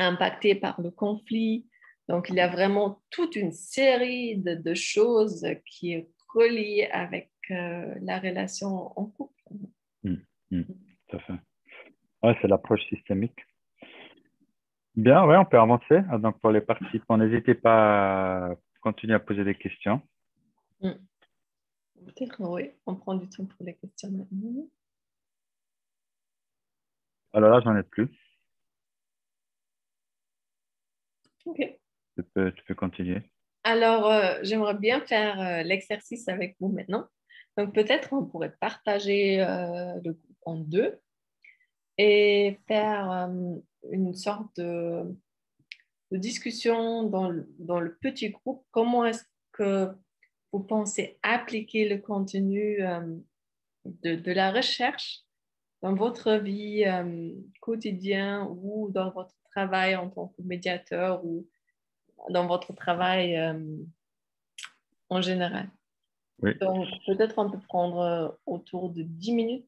impactés par le conflit. Donc, il y a vraiment toute une série de choses qui est reliée avec la relation en couple. Mm. Hmm, tout à fait. Ouais, c'est l'approche systémique. Bien, ouais, on peut avancer. Donc, pour les participants, n'hésitez pas à continuer à poser des questions. Mm. Peut-être, oui, on prend du temps pour les questions maintenant. Alors là, j'en ai plus. OK. Tu peux continuer. Alors, j'aimerais bien faire l'exercice avec vous maintenant. Donc, peut-être on pourrait partager le groupe en deux et faire une sorte de discussion dans le petit groupe. Comment est-ce que vous pensez appliquer le contenu de la recherche dans votre vie quotidienne ou dans votre travail en tant que médiateur ou dans votre travail en général? Oui. Donc, peut-être on peut prendre autour de 10 minutes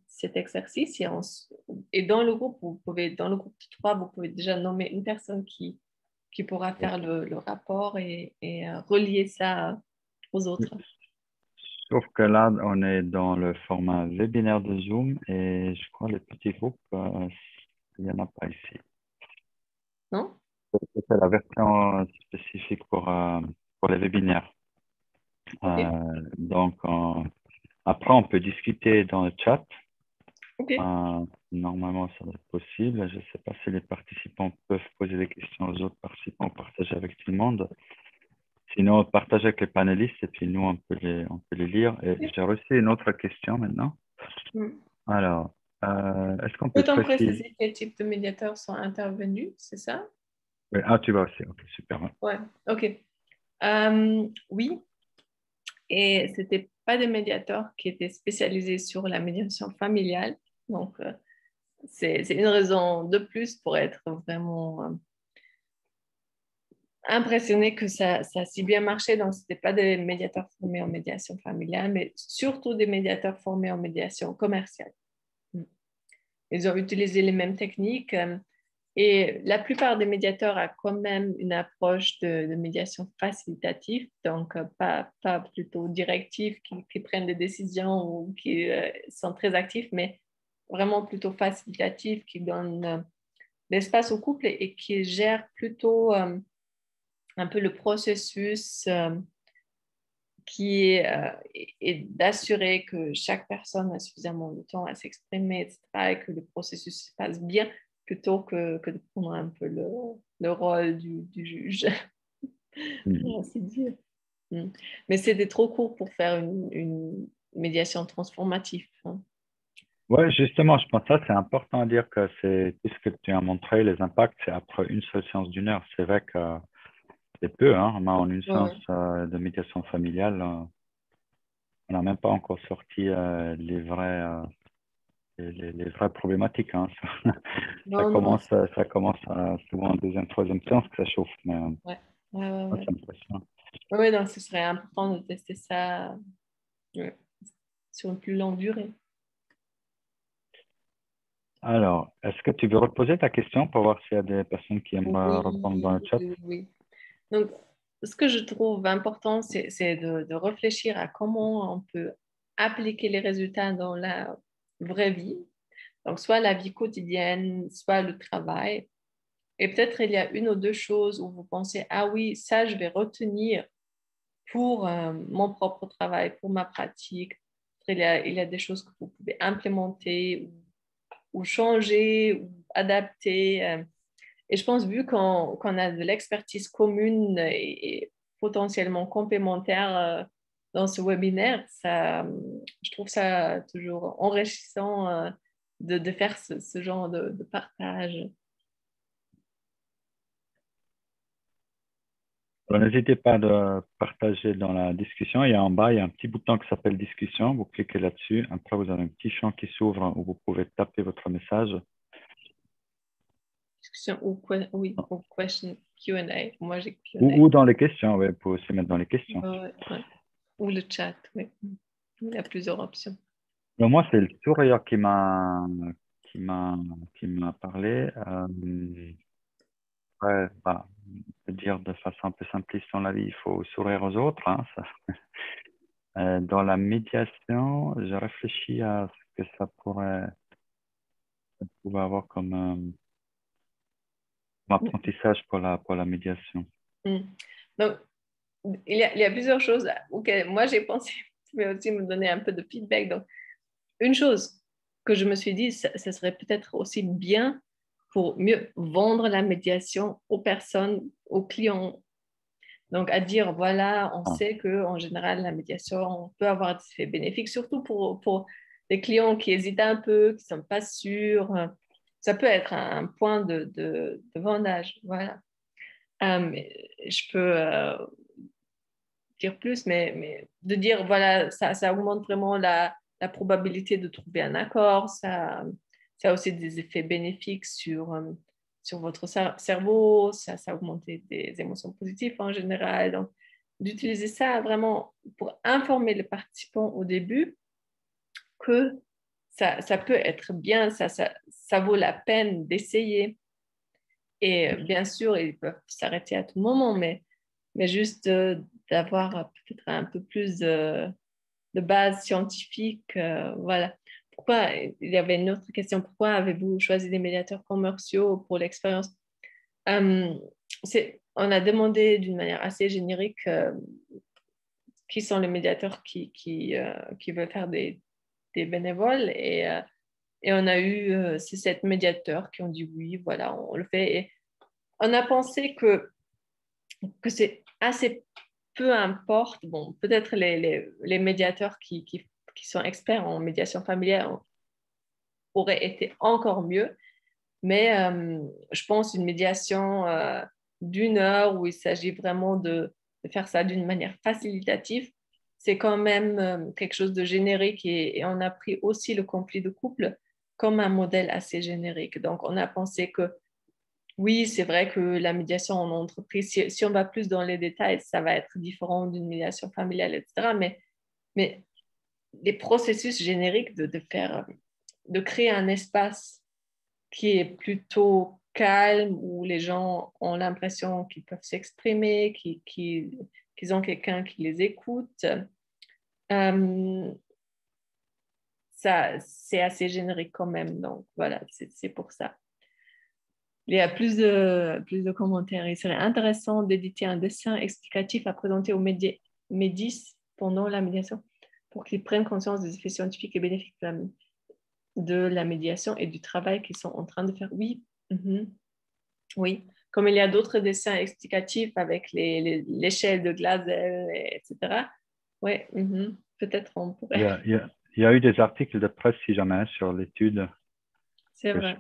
cet exercice et dans le groupe, dans le groupe de trois, vous pouvez déjà nommer une personne qui pourra faire le rapport et relier ça aux Oui. autres. Sauf que là, on est dans le format webinaire de Zoom et je crois les petits groupes, il n'y en a pas ici. Non? C'est la version spécifique pour les webinaires. OK. Donc, après, on peut discuter dans le chat. OK. Normalement, ça doit être possible. Je ne sais pas si les participants peuvent poser des questions aux autres participants, partager avec tout le monde. Sinon, on partage avec les panélistes et puis nous, on peut les lire. Et j'ai reçu une autre question maintenant. Mm. Alors, est-ce qu'on peut Peut-on préciser? préciser quel type de médiateurs sont intervenus, c'est ça? Oui, ah, tu vas aussi. Ok, super. Ouais. Ouais, OK. Oui, et ce n'étaient pas des médiateurs qui étaient spécialisés sur la médiation familiale. Donc, c'est une raison de plus pour être vraiment impressionné que ça a si bien marché. Donc, ce n'était pas des médiateurs formés en médiation familiale, mais surtout des médiateurs formés en médiation commerciale. Ils ont utilisé les mêmes techniques et la plupart des médiateurs ont quand même une approche de médiation facilitative, donc pas plutôt directive qui prennent des décisions ou qui sont très actifs, mais vraiment plutôt facilitative, qui donnent l'espace au couple et qui gèrent plutôt un peu le processus qui est d'assurer que chaque personne a suffisamment de temps à s'exprimer, etc., et que le processus se passe bien, plutôt que de prendre un peu le rôle du juge, Mhm. pour ainsi dire. Mm. Mais c'était trop court pour faire une médiation transformative, hein. Ouais, justement, je pense que ça, c'est important à dire que c'est tout ce que tu as montré, les impacts, c'est après une seule séance d'une heure. C'est vrai que c'est peu, hein. En une Ouais, séance ouais. de médiation familiale, on n'a même pas encore sorti les vraies problématiques, hein. Non, non, Ça commence souvent en deuxième, troisième séance que ça chauffe, mais ouais. Ouais, ouais, ouais, ouais. c'est impressionnant. Ouais, donc ce serait important de tester ça ouais, sur une plus longue durée. Alors, est-ce que tu veux reposer ta question pour voir s'il y a des personnes qui aimeraient Oui, répondre dans le chat? oui, oui. Donc, ce que je trouve important, c'est de réfléchir à comment on peut appliquer les résultats dans la vraie vie. Donc, soit la vie quotidienne, soit le travail. Et peut-être il y a une ou deux choses où vous pensez, ah oui, ça, je vais retenir pour mon propre travail, pour ma pratique. Il y a des choses que vous pouvez implémenter ou changer ou adapter. Et je pense, vu qu'on a de l'expertise commune et potentiellement complémentaire dans ce webinaire, je trouve ça toujours enrichissant de faire ce genre de partage. Alors, n'hésitez pas à partager dans la discussion. Il y a en bas, il y a un petit bouton qui s'appelle discussion. Vous cliquez là-dessus. Après, vous avez un petit champ qui s'ouvre où vous pouvez taper votre message. Discussion oui, ou question Q&A. Moi, j'ai Ou Q&A. dans les questions. Ouais, vous pouvez aussi mettre dans les questions. Ouais, ouais. Ou le chat, oui. Il y a plusieurs options. Donc, moi, c'est le sourire qui m'a, qui m'a parlé. Ouais, bah, on peut dire de façon un peu simpliste dans la vie, il faut sourire aux autres, hein, ça. Dans la médiation, je réfléchis à que ça pourrait avoir comme apprentissage pour la médiation? Mm. Donc, il y a plusieurs choses auxquelles moi j'ai pensé, mais aussi me donner un peu de feedback. Donc, une chose que je me suis dit, ça serait peut-être aussi bien pour mieux vendre la médiation aux personnes, aux clients. Donc, à dire, voilà, on Ah, sait qu'en général, la médiation, on peut avoir des effets bénéfiques, surtout pour les clients qui hésitent un peu, qui ne sont pas sûrs. Ça peut être un point de vendage. Voilà. Je peux dire plus, mais de dire, voilà, ça augmente vraiment la probabilité de trouver un accord. Ça a aussi des effets bénéfiques sur votre cerveau. Ça augmente des émotions positives en général. Donc, d'utiliser ça vraiment pour informer les participants au début que ça peut être bien, ça vaut la peine d'essayer. Et bien sûr, ils peuvent s'arrêter à tout moment, mais juste d'avoir peut-être un peu plus de base scientifique. Voilà. Pourquoi, il y avait une autre question, pourquoi avez-vous choisi des médiateurs commerciaux pour l'expérience? Euh, on a demandé d'une manière assez générique qui sont les médiateurs qui veulent faire des bénévoles et on a eu ces 7 médiateurs qui ont dit oui, voilà, on le fait. Et on a pensé que c'est assez peu importe, bon, peut-être les médiateurs qui sont experts en médiation familiale auraient été encore mieux, mais je pense une médiation d'1 heure où il s'agit vraiment de faire ça d'une manière facilitative, c'est quand même quelque chose de générique et on a pris aussi le conflit de couple comme un modèle assez générique. Donc, on a pensé que oui, c'est vrai que la médiation en entreprise, si on va plus dans les détails, ça va être différent d'une médiation familiale, etc. Mais les processus génériques de créer un espace qui est plutôt calme, où les gens ont l'impression qu'ils peuvent s'exprimer, qu'ils ont quelqu'un qui les écoute, euh, ça, c'est assez générique quand même. Donc voilà, c'est pour ça. Il y a plus de commentaires. Il serait intéressant d'éditer un dessin explicatif à présenter aux médis pendant la médiation pour qu'ils prennent conscience des effets scientifiques et bénéfiques de la médiation et du travail qu'ils sont en train de faire. Oui, oui. Comme il y a d'autres dessins explicatifs avec l'échelle de Glasel, etc. Oui, peut-être on Il y pourrait. a, il y a, il y a eu des articles de presse, si jamais, sur l'étude C'est que vrai.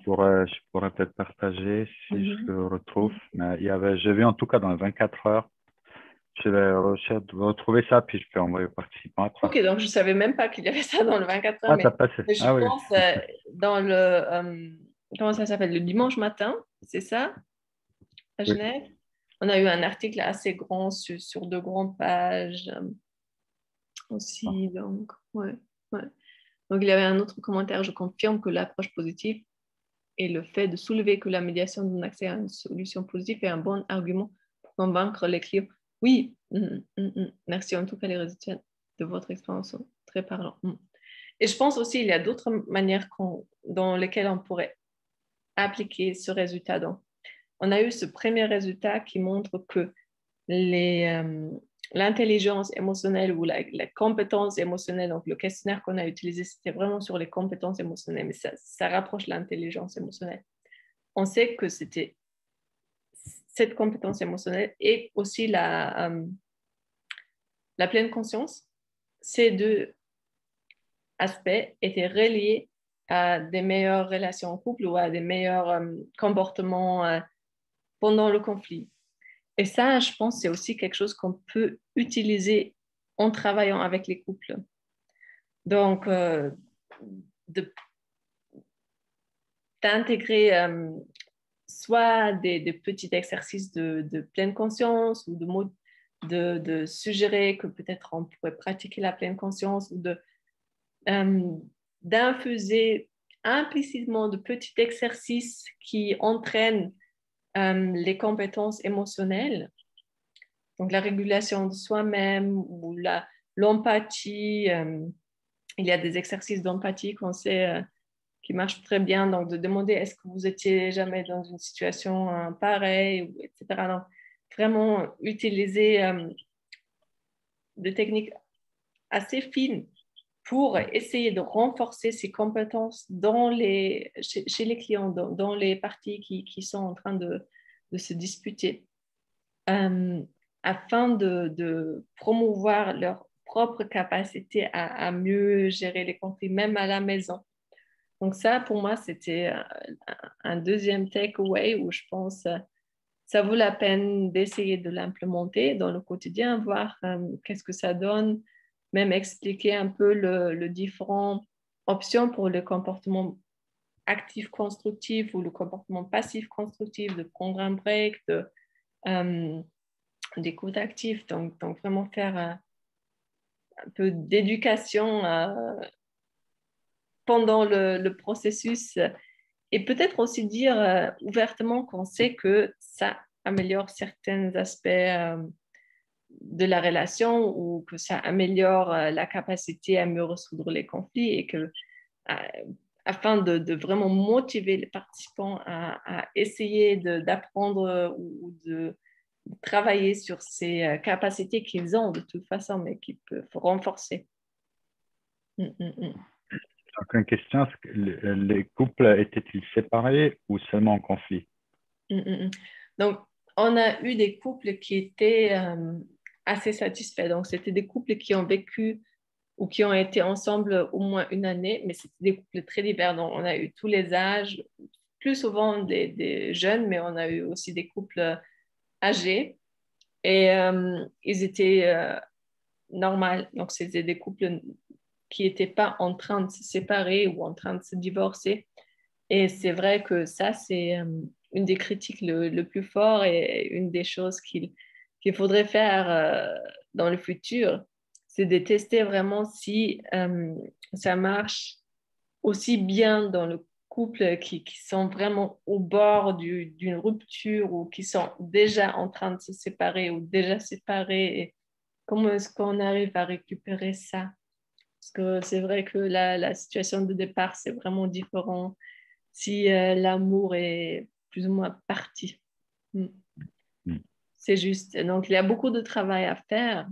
je pourrais peut-être partager si je Mhm. le retrouve. Mais j'ai vu en tout cas dans les 24 heures. Je vais retrouver ça, puis je peux envoyer aux participants après. Ok, donc je ne savais même pas qu'il y avait ça dans le 24 heures, Ah, t'as passé. mais je Ah oui. pense dans comment ça s'appelle, le dimanche matin, c'est ça, à Oui. Genève. On a eu un article assez grand sur 2 grandes pages Ah, aussi, donc, ouais, ouais. Donc il y avait un autre commentaire, je confirme que l'approche positive et le fait de soulever que la médiation donne accès à une solution positive est un bon argument pour convaincre les clients. Oui, merci en tout cas les résultats de votre expérience sont très parlants. Et je pense aussi qu'il y a d'autres manières dans lesquelles on pourrait appliquer ce résultat. Donc, on a eu ce premier résultat qui montre que l'intelligence émotionnelle ou la compétence émotionnelle, donc le questionnaire qu'on a utilisé, c'était vraiment sur les compétences émotionnelles, mais ça rapproche l'intelligence émotionnelle. On sait que c'était cette compétence émotionnelle et aussi la pleine conscience, ces 2 aspects étaient reliés à des meilleures relations en couple ou à des meilleurs comportements pendant le conflit. Et ça, je pense, c'est aussi quelque chose qu'on peut utiliser en travaillant avec les couples. Donc, d'intégrer soit des petits exercices de pleine conscience ou de suggérer que peut-être on pourrait pratiquer la pleine conscience ou euh, d'infuser implicitement de petits exercices qui entraînent les compétences émotionnelles, donc la régulation de soi-même ou l'empathie, il y a des exercices d'empathie qu'on sait qui marchent très bien. Donc, de demander est-ce que vous étiez jamais dans une situation pareille, etc. Donc, vraiment utiliser des techniques assez fines pour essayer de renforcer ces compétences chez les clients, dans les parties qui sont en train de se disputer, afin de promouvoir leur propre capacité à mieux gérer les conflits, même à la maison. Donc ça, pour moi, c'était un deuxième takeaway où je pense ça vaut la peine d'essayer de l'implémenter dans le quotidien, voir qu'est-ce que ça donne, même expliquer un peu le différentes options pour le comportement actif constructif ou le comportement passif constructif, de prendre un break, d'écoute active. Donc, vraiment faire un peu d'éducation pendant le processus et peut-être aussi dire ouvertement qu'on sait que ça améliore certains aspects de la relation ou que ça améliore la capacité à mieux résoudre les conflits et que afin de vraiment motiver les participants à essayer d'apprendre ou de travailler sur ces capacités qu'ils ont de toute façon, mais qu'ils peuvent renforcer. Donc, une question, est-ce que les couples étaient-ils séparés ou seulement en conflit? Donc, on a eu des couples qui étaient assez satisfaits. Donc, c'était des couples qui ont vécu ou qui ont été ensemble au moins une année, mais c'était des couples très divers. Donc, on a eu tous les âges, plus souvent des jeunes, mais on a eu aussi des couples âgés. Et ils étaient normaux. Donc, c'était des couples qui n'étaient pas en train de se séparer ou en train de se divorcer. Et c'est vrai que ça, c'est une des critiques le plus fort et une des choses qu'il faudrait faire dans le futur, c'est de tester vraiment si ça marche aussi bien dans le couple qui sont vraiment au bord d'une rupture ou qui sont déjà en train de se séparer ou déjà séparés. Et comment est-ce qu'on arrive à récupérer ça? Parce que c'est vrai que la situation de départ, c'est vraiment différent si l'amour est plus ou moins parti. Mm. C'est juste. Donc, il y a beaucoup de travail à faire,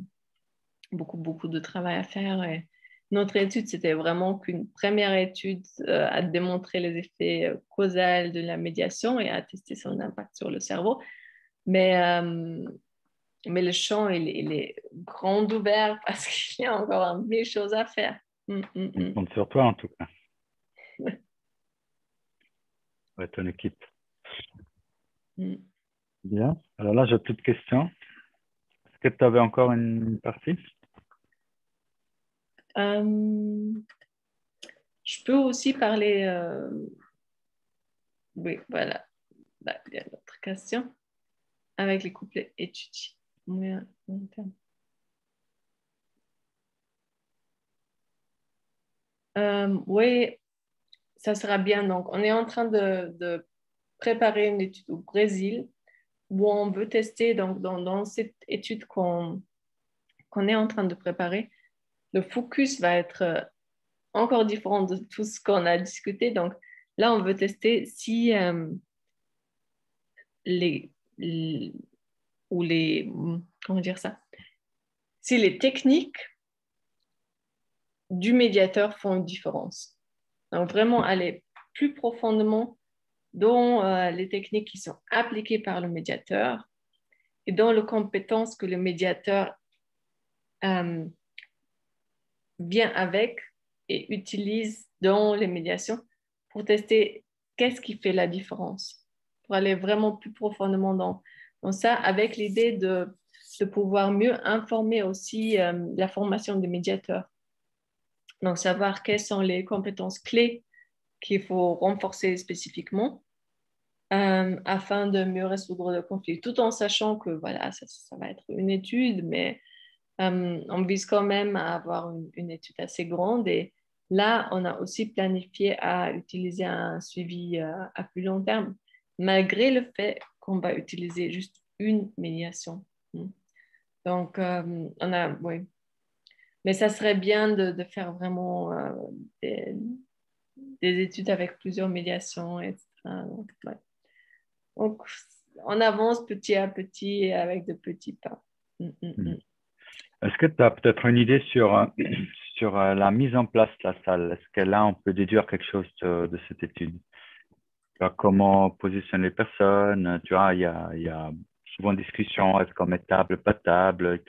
beaucoup de travail à faire. Et notre étude, c'était vraiment qu'une première étude à démontrer les effets causaux de la médiation et à tester son impact sur le cerveau. Mais le champ, il est grand ouvert parce qu'il y a encore mille choses à faire. On compte sur toi en tout cas, ouais, ton équipe. Bien. Alors là, j'ai plus de questions. Est-ce que tu avais encore une partie? Je peux aussi parler. Oui, voilà. Là, il y a notre question avec les couplets étudiés. Oui, ça sera bien. Donc, on est en train de préparer une étude au Brésil où on veut tester, donc, dans cette étude qu'on est en train de préparer, le focus va être encore différent de tout ce qu'on a discuté. Donc, là, on veut tester si les, ou les, comment dire ça, si les techniques du médiateur font une différence. Donc, vraiment aller plus profondément dans les techniques qui sont appliquées par le médiateur et dans les compétences que le médiateur euh, vient avec et utilise dans les médiations pour tester qu'est-ce qui fait la différence, pour aller vraiment plus profondément dans ça, avec l'idée de pouvoir mieux informer aussi la formation des médiateurs. Donc, savoir quelles sont les compétences clés qu'il faut renforcer spécifiquement afin de mieux résoudre le conflit, tout en sachant que voilà, ça va être une étude, mais on vise quand même à avoir une étude assez grande. Et là, on a aussi planifié à utiliser un suivi à plus long terme, malgré le fait qu'on va utiliser juste une médiation. Donc, oui. Mais ça serait bien de faire vraiment des, des études avec plusieurs médiations, etc. Donc, ouais. Donc, on avance petit à petit et avec de petits pas. Est-ce que tu as peut-être une idée sur, sur la mise en place de la salle? Est-ce que là, on peut déduire quelque chose de cette étude? Tu vois, comment positionner les personnes? Tu vois, il y a souvent discussion, est-ce qu'on met table, pas de table,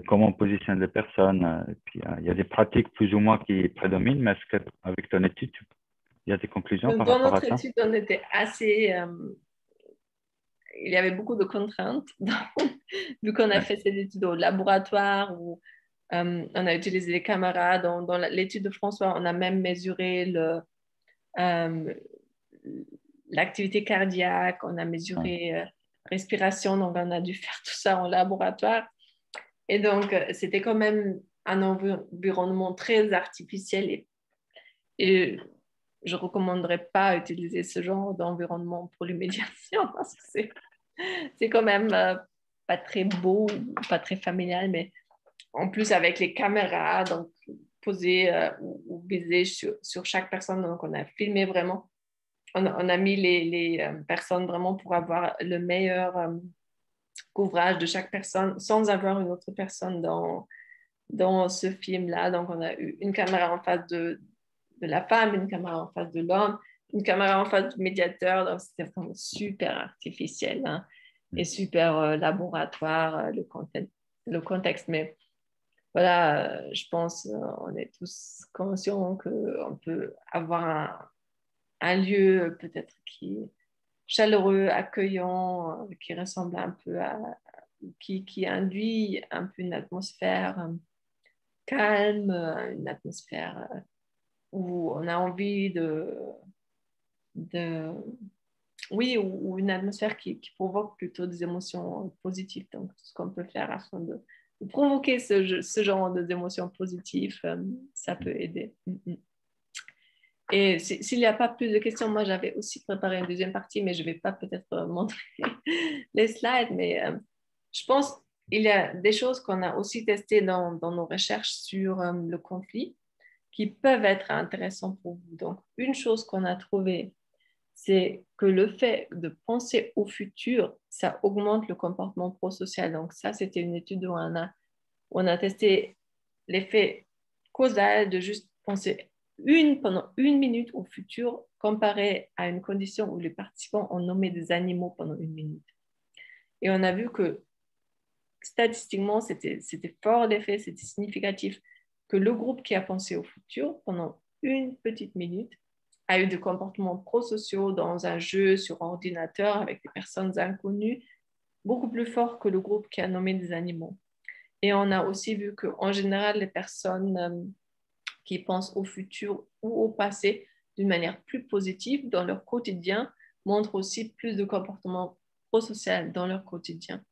comment on positionne les personnes? Et puis, il y a des pratiques plus ou moins qui prédominent, mais est-ce qu'avec ton étude, il y a des conclusions par Dans rapport à notre ça? étude, on était assez... il y avait beaucoup de contraintes. Vu qu'on a Ouais, fait ces études au laboratoire, où on a utilisé les caméras. Dans l'étude de François, on a même mesuré euh, l'activité cardiaque, on a ouais, mesuré respiration, donc on a dû faire tout ça en laboratoire. Et donc, c'était quand même un environnement très artificiel et je ne recommanderais pas utiliser ce genre d'environnement pour l'immédiation parce que c'est quand même pas très beau, pas très familial, mais en plus avec les caméras, donc posées ou visées sur chaque personne, donc on a filmé vraiment, on a mis les personnes vraiment pour avoir le meilleur couvrage de chaque personne sans avoir une autre personne dans ce film-là. Donc on a eu une caméra en face de la femme, une caméra en face de l'homme, une caméra en face du médiateur. Donc, c'était vraiment super artificiel hein, et super laboratoire, le contexte. Mais voilà, je pense on est tous conscients qu'on peut avoir un lieu peut-être qui est chaleureux, accueillant, qui ressemble un peu à, qui induit un peu une atmosphère calme, une atmosphère où on a envie de oui, ou une atmosphère qui provoque plutôt des émotions positives. Donc, ce qu'on peut faire afin de provoquer ce genre d'émotions positives, ça peut aider. Et s'il n'y a pas plus de questions, moi j'avais aussi préparé une deuxième partie, mais je ne vais pas peut-être montrer les slides, mais je pense qu'il y a des choses qu'on a aussi testées dans nos recherches sur le conflit qui peuvent être intéressantes pour vous. Donc, une chose qu'on a trouvée, c'est que le fait de penser au futur, ça augmente le comportement prosocial. Donc, ça, c'était une étude où on a testé l'effet causal de juste penser pendant une minute au futur comparé à une condition où les participants ont nommé des animaux pendant une minute. Et on a vu que statistiquement, c'était fort l'effet, c'était significatif que le groupe qui a pensé au futur pendant une petite minute a eu des comportements prosociaux dans un jeu sur ordinateur avec des personnes inconnues, beaucoup plus forts que le groupe qui a nommé des animaux. Et on a aussi vu qu'en général, les personnes qui pensent au futur ou au passé d'une manière plus positive dans leur quotidien montrent aussi plus de comportements prosocial dans leur quotidien.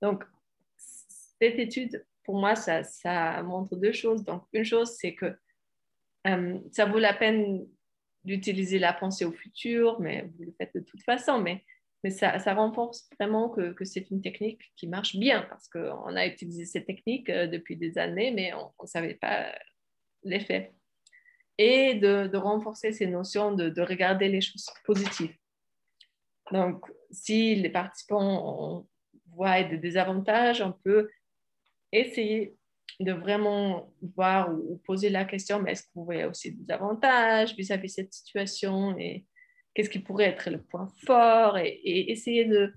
Donc, cette étude, pour moi, ça montre deux choses. Donc, une chose, c'est que ça vaut la peine d'utiliser la pensée au futur, mais vous le faites de toute façon, mais ça renforce vraiment que c'est une technique qui marche bien parce qu'on a utilisé cette technique depuis des années, mais on ne savait pas l'effet. Et de renforcer ces notions de regarder les choses positives. Donc, si les participants voient des désavantages, on peut essayer de vraiment voir ou poser la question, mais est-ce que vous voyez aussi des avantages vis-à-vis de cette situation et qu'est-ce qui pourrait être le point fort et essayer de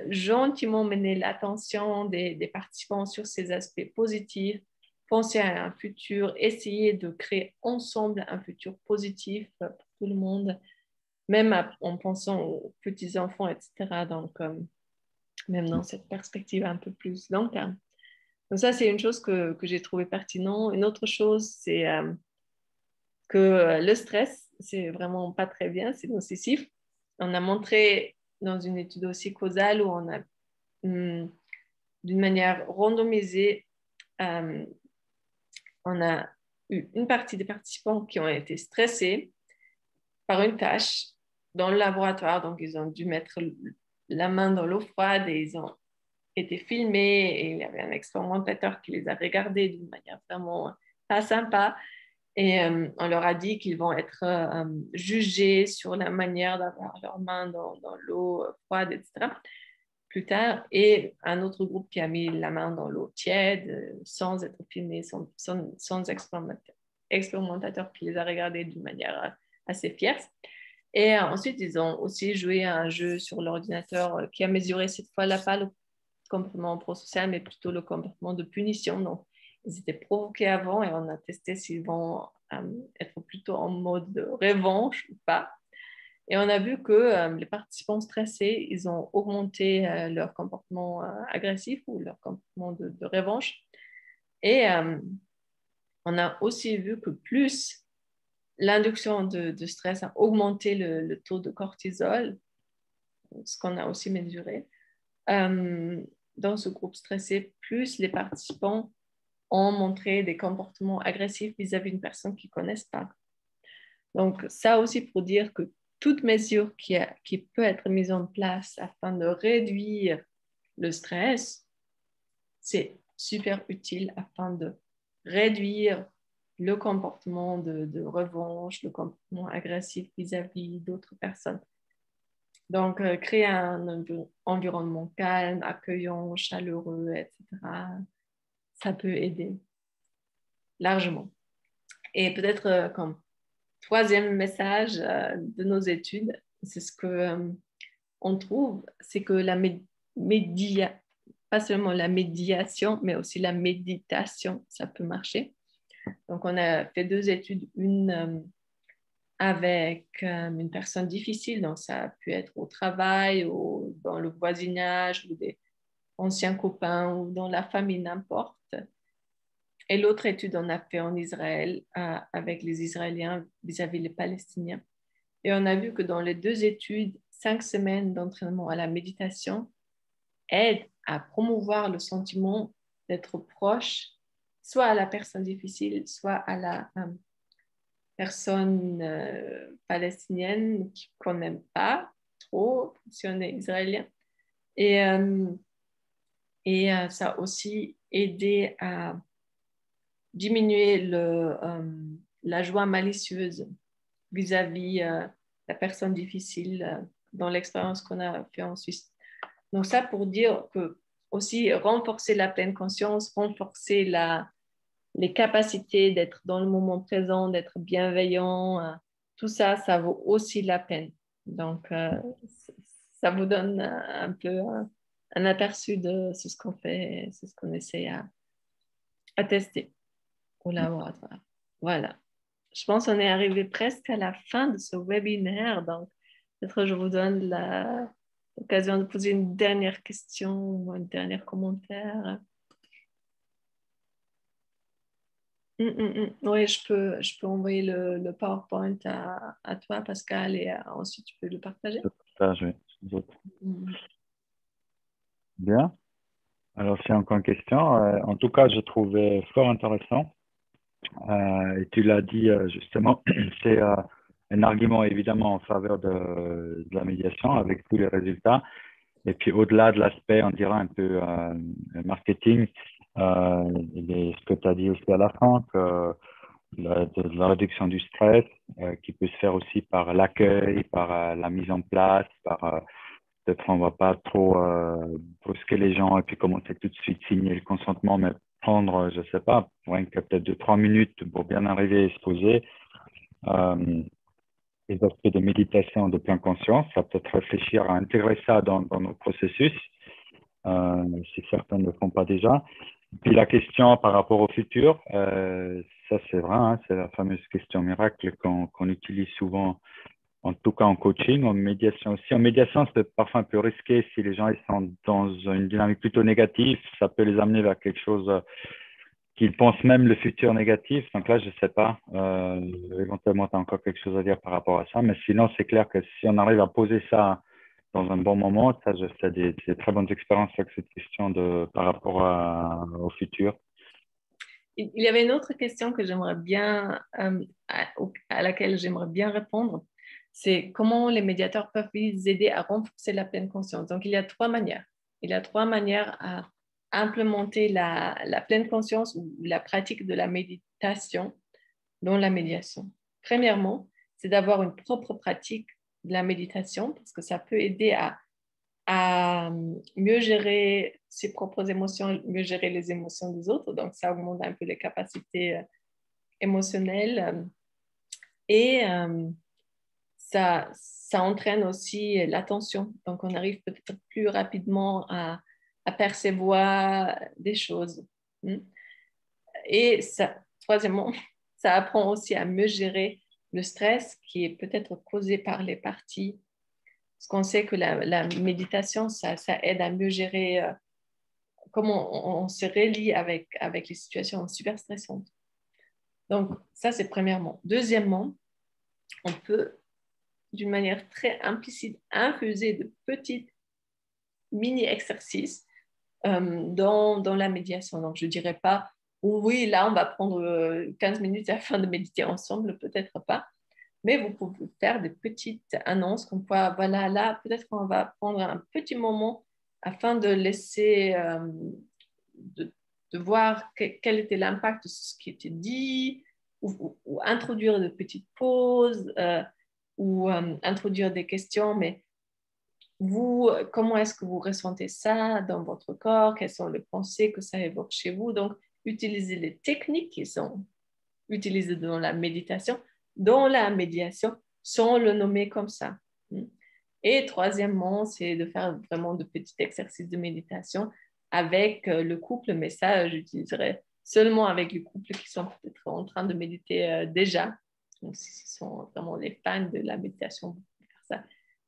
gentiment mener l'attention des participants sur ces aspects positifs, penser à un futur, essayer de créer ensemble un futur positif pour tout le monde, même en pensant aux petits-enfants, etc. Donc, même dans cette perspective un peu plus long terme. Donc ça, c'est une chose que j'ai trouvé pertinent. Une autre chose, c'est que le stress, c'est vraiment pas très bien, c'est nocif. On a montré dans une étude aussi causale où on a, d'une manière randomisée, euh, on a eu une partie des participants qui ont été stressés par une tâche dans le laboratoire. Donc, ils ont dû mettre la main dans l'eau froide et ils ont été filmés et il y avait un expérimentateur qui les a regardés d'une manière vraiment pas sympa. Et on leur a dit qu'ils vont être jugés sur la manière d'avoir leurs mains dans l'eau froide, etc. plus tard. Et un autre groupe qui a mis la main dans l'eau tiède sans être filmé, sans expérimentateur qui les a regardés d'une manière assez fierce. Et ensuite, ils ont aussi joué à un jeu sur l'ordinateur qui a mesuré cette fois-là pas le comportement prosocial, mais plutôt le comportement de punition. Donc, ils étaient provoqués avant et on a testé s'ils vont être plutôt en mode de revanche ou pas. Et on a vu que les participants stressés, ils ont augmenté leur comportement agressif ou leur comportement de revanche. Et on a aussi vu que plus l'induction de stress a augmenté le taux de cortisol, ce qu'on a aussi mesuré, dans ce groupe stressé, plus les participants ont montré des comportements agressifs vis-à-vis d'une personne qu'ils ne connaissent pas. Donc, ça aussi pour dire que toute mesure qui peut être mise en place afin de réduire le stress, c'est super utile afin de réduire le comportement de revanche, le comportement agressif vis-à-vis d'autres personnes. Donc, créer un environnement calme, accueillant, chaleureux, etc., ça peut aider largement. Et peut-être comme troisième message de nos études, c'est ce qu'on trouve, c'est que pas seulement la médiation, mais aussi la méditation, ça peut marcher. Donc, on a fait 2 études, une avec une personne difficile, donc ça a pu être au travail, ou dans le voisinage, ou des anciens copains, ou dans la famille, n'importe. Et l'autre étude, on a fait en Israël avec les Israéliens vis-à-vis les Palestiniens. Et on a vu que dans les 2 études, 5 semaines d'entraînement à la méditation aident à promouvoir le sentiment d'être proche, soit à la personne difficile, soit à la personne palestinienne qu'on n'aime pas trop, si on est israélien. Et ça a aussi aidé à diminuer la joie malicieuse vis-à-vis la personne difficile dans l'expérience qu'on a fait en Suisse. Donc ça pour dire que aussi renforcer la pleine conscience, renforcer les capacités d'être dans le moment présent, d'être bienveillant, tout ça, ça vaut aussi la peine. Donc ça vous donne un peu un aperçu de ce qu'on fait, c'est ce qu'on essaie à tester au laboratoire. Voilà. Je pense qu'on est arrivé presque à la fin de ce webinaire. Donc, peut-être je vous donne l'occasion de poser une dernière question ou un dernier commentaire. Oui, je peux envoyer le PowerPoint à toi, Pascal, et ensuite tu peux le partager. Partage, oui. Mm. Bien. Alors, c'est encore une question. En tout cas, je trouvais fort intéressant. Et tu l'as dit justement, c'est un argument évidemment en faveur de la médiation avec tous les résultats. Et puis au-delà de l'aspect, on dirait un peu marketing, ce que tu as dit aussi à la fin, que de la réduction du stress qui peut se faire aussi par l'accueil, par la mise en place, par peut-être on ne va pas trop brusquer les gens et puis commencer tout de suite signer le consentement, mais prendre, je ne sais pas, rien que peut-être 2-3 minutes pour bien arriver et se poser. Les aspects de méditation de pleine conscience, ça peut-être réfléchir à intégrer ça dans nos processus, si certains ne le font pas déjà. Puis la question par rapport au futur, ça c'est vrai, hein, c'est la fameuse question miracle qu'on utilise souvent, en tout cas en coaching, en médiation aussi. En médiation, c'est parfois un peu risqué si les gens ils sont dans une dynamique plutôt négative, ça peut les amener vers quelque chose qu'ils pensent même le futur négatif. Donc là, je ne sais pas. Éventuellement, tu as encore quelque chose à dire par rapport à ça. Mais sinon, c'est clair que si on arrive à poser ça dans un bon moment, ça, je fais des très bonnes expériences avec cette question par rapport au futur. Il y avait une autre question que j'aimerais bien, à laquelle j'aimerais bien répondre. C'est comment les médiateurs peuvent les aider à renforcer la pleine conscience. Donc, il y a 3 manières. il y a 3 manières à implémenter la pleine conscience ou la pratique de la méditation dans la médiation. Premièrement, c'est d'avoir une propre pratique de la méditation parce que ça peut aider à mieux gérer ses propres émotions, mieux gérer les émotions des autres. Donc, ça augmente un peu les capacités émotionnelles et ça entraîne aussi l'attention. Donc, on arrive peut-être plus rapidement à percevoir des choses. Et ça, troisièmement, ça apprend aussi à mieux gérer le stress qui est peut-être causé par les parties. Parce qu'on sait que la méditation, ça aide à mieux gérer comment on se relie avec les situations super stressantes. Donc, ça, c'est premièrement. Deuxièmement, on peut, d'une manière très implicite, infuser de petits mini-exercices dans la médiation. Donc, je ne dirais pas, oh, oui, là, on va prendre 15 minutes afin de méditer ensemble, peut-être pas. Mais vous pouvez faire des petites annonces comme quoi, voilà, là, peut-être qu'on va prendre un petit moment afin de laisser, de voir quel était l'impact de ce qui était dit, ou introduire de petites pauses, ou introduire des questions, mais vous, comment est-ce que vous ressentez ça dans votre corps? Quelles sont les pensées que ça évoque chez vous? Donc, utilisez les techniques qui sont utilisées dans la méditation, sans le nommer comme ça. Et troisièmement, c'est de faire vraiment de petits exercices de méditation avec le couple, mais ça, j'utiliserai seulement avec les couples qui sont peut-être en train de méditer déjà. Donc, si ce sont vraiment les fans de la méditation, vous pouvez faire ça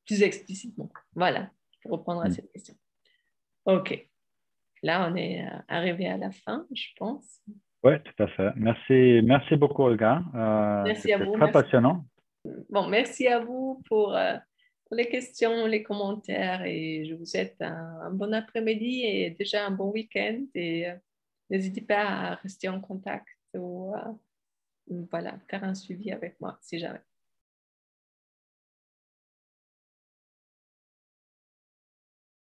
plus explicitement. Voilà, pour répondre à cette question. OK. Là, on est arrivé à la fin, je pense. Oui, tout à fait. Merci beaucoup, Olga. Merci à C'était vous. très passionnant. Bon, merci à vous pour les questions, les commentaires et je vous souhaite un bon après-midi et déjà un bon week-end et n'hésitez pas à rester en contact ou voilà, faire un suivi avec moi si jamais.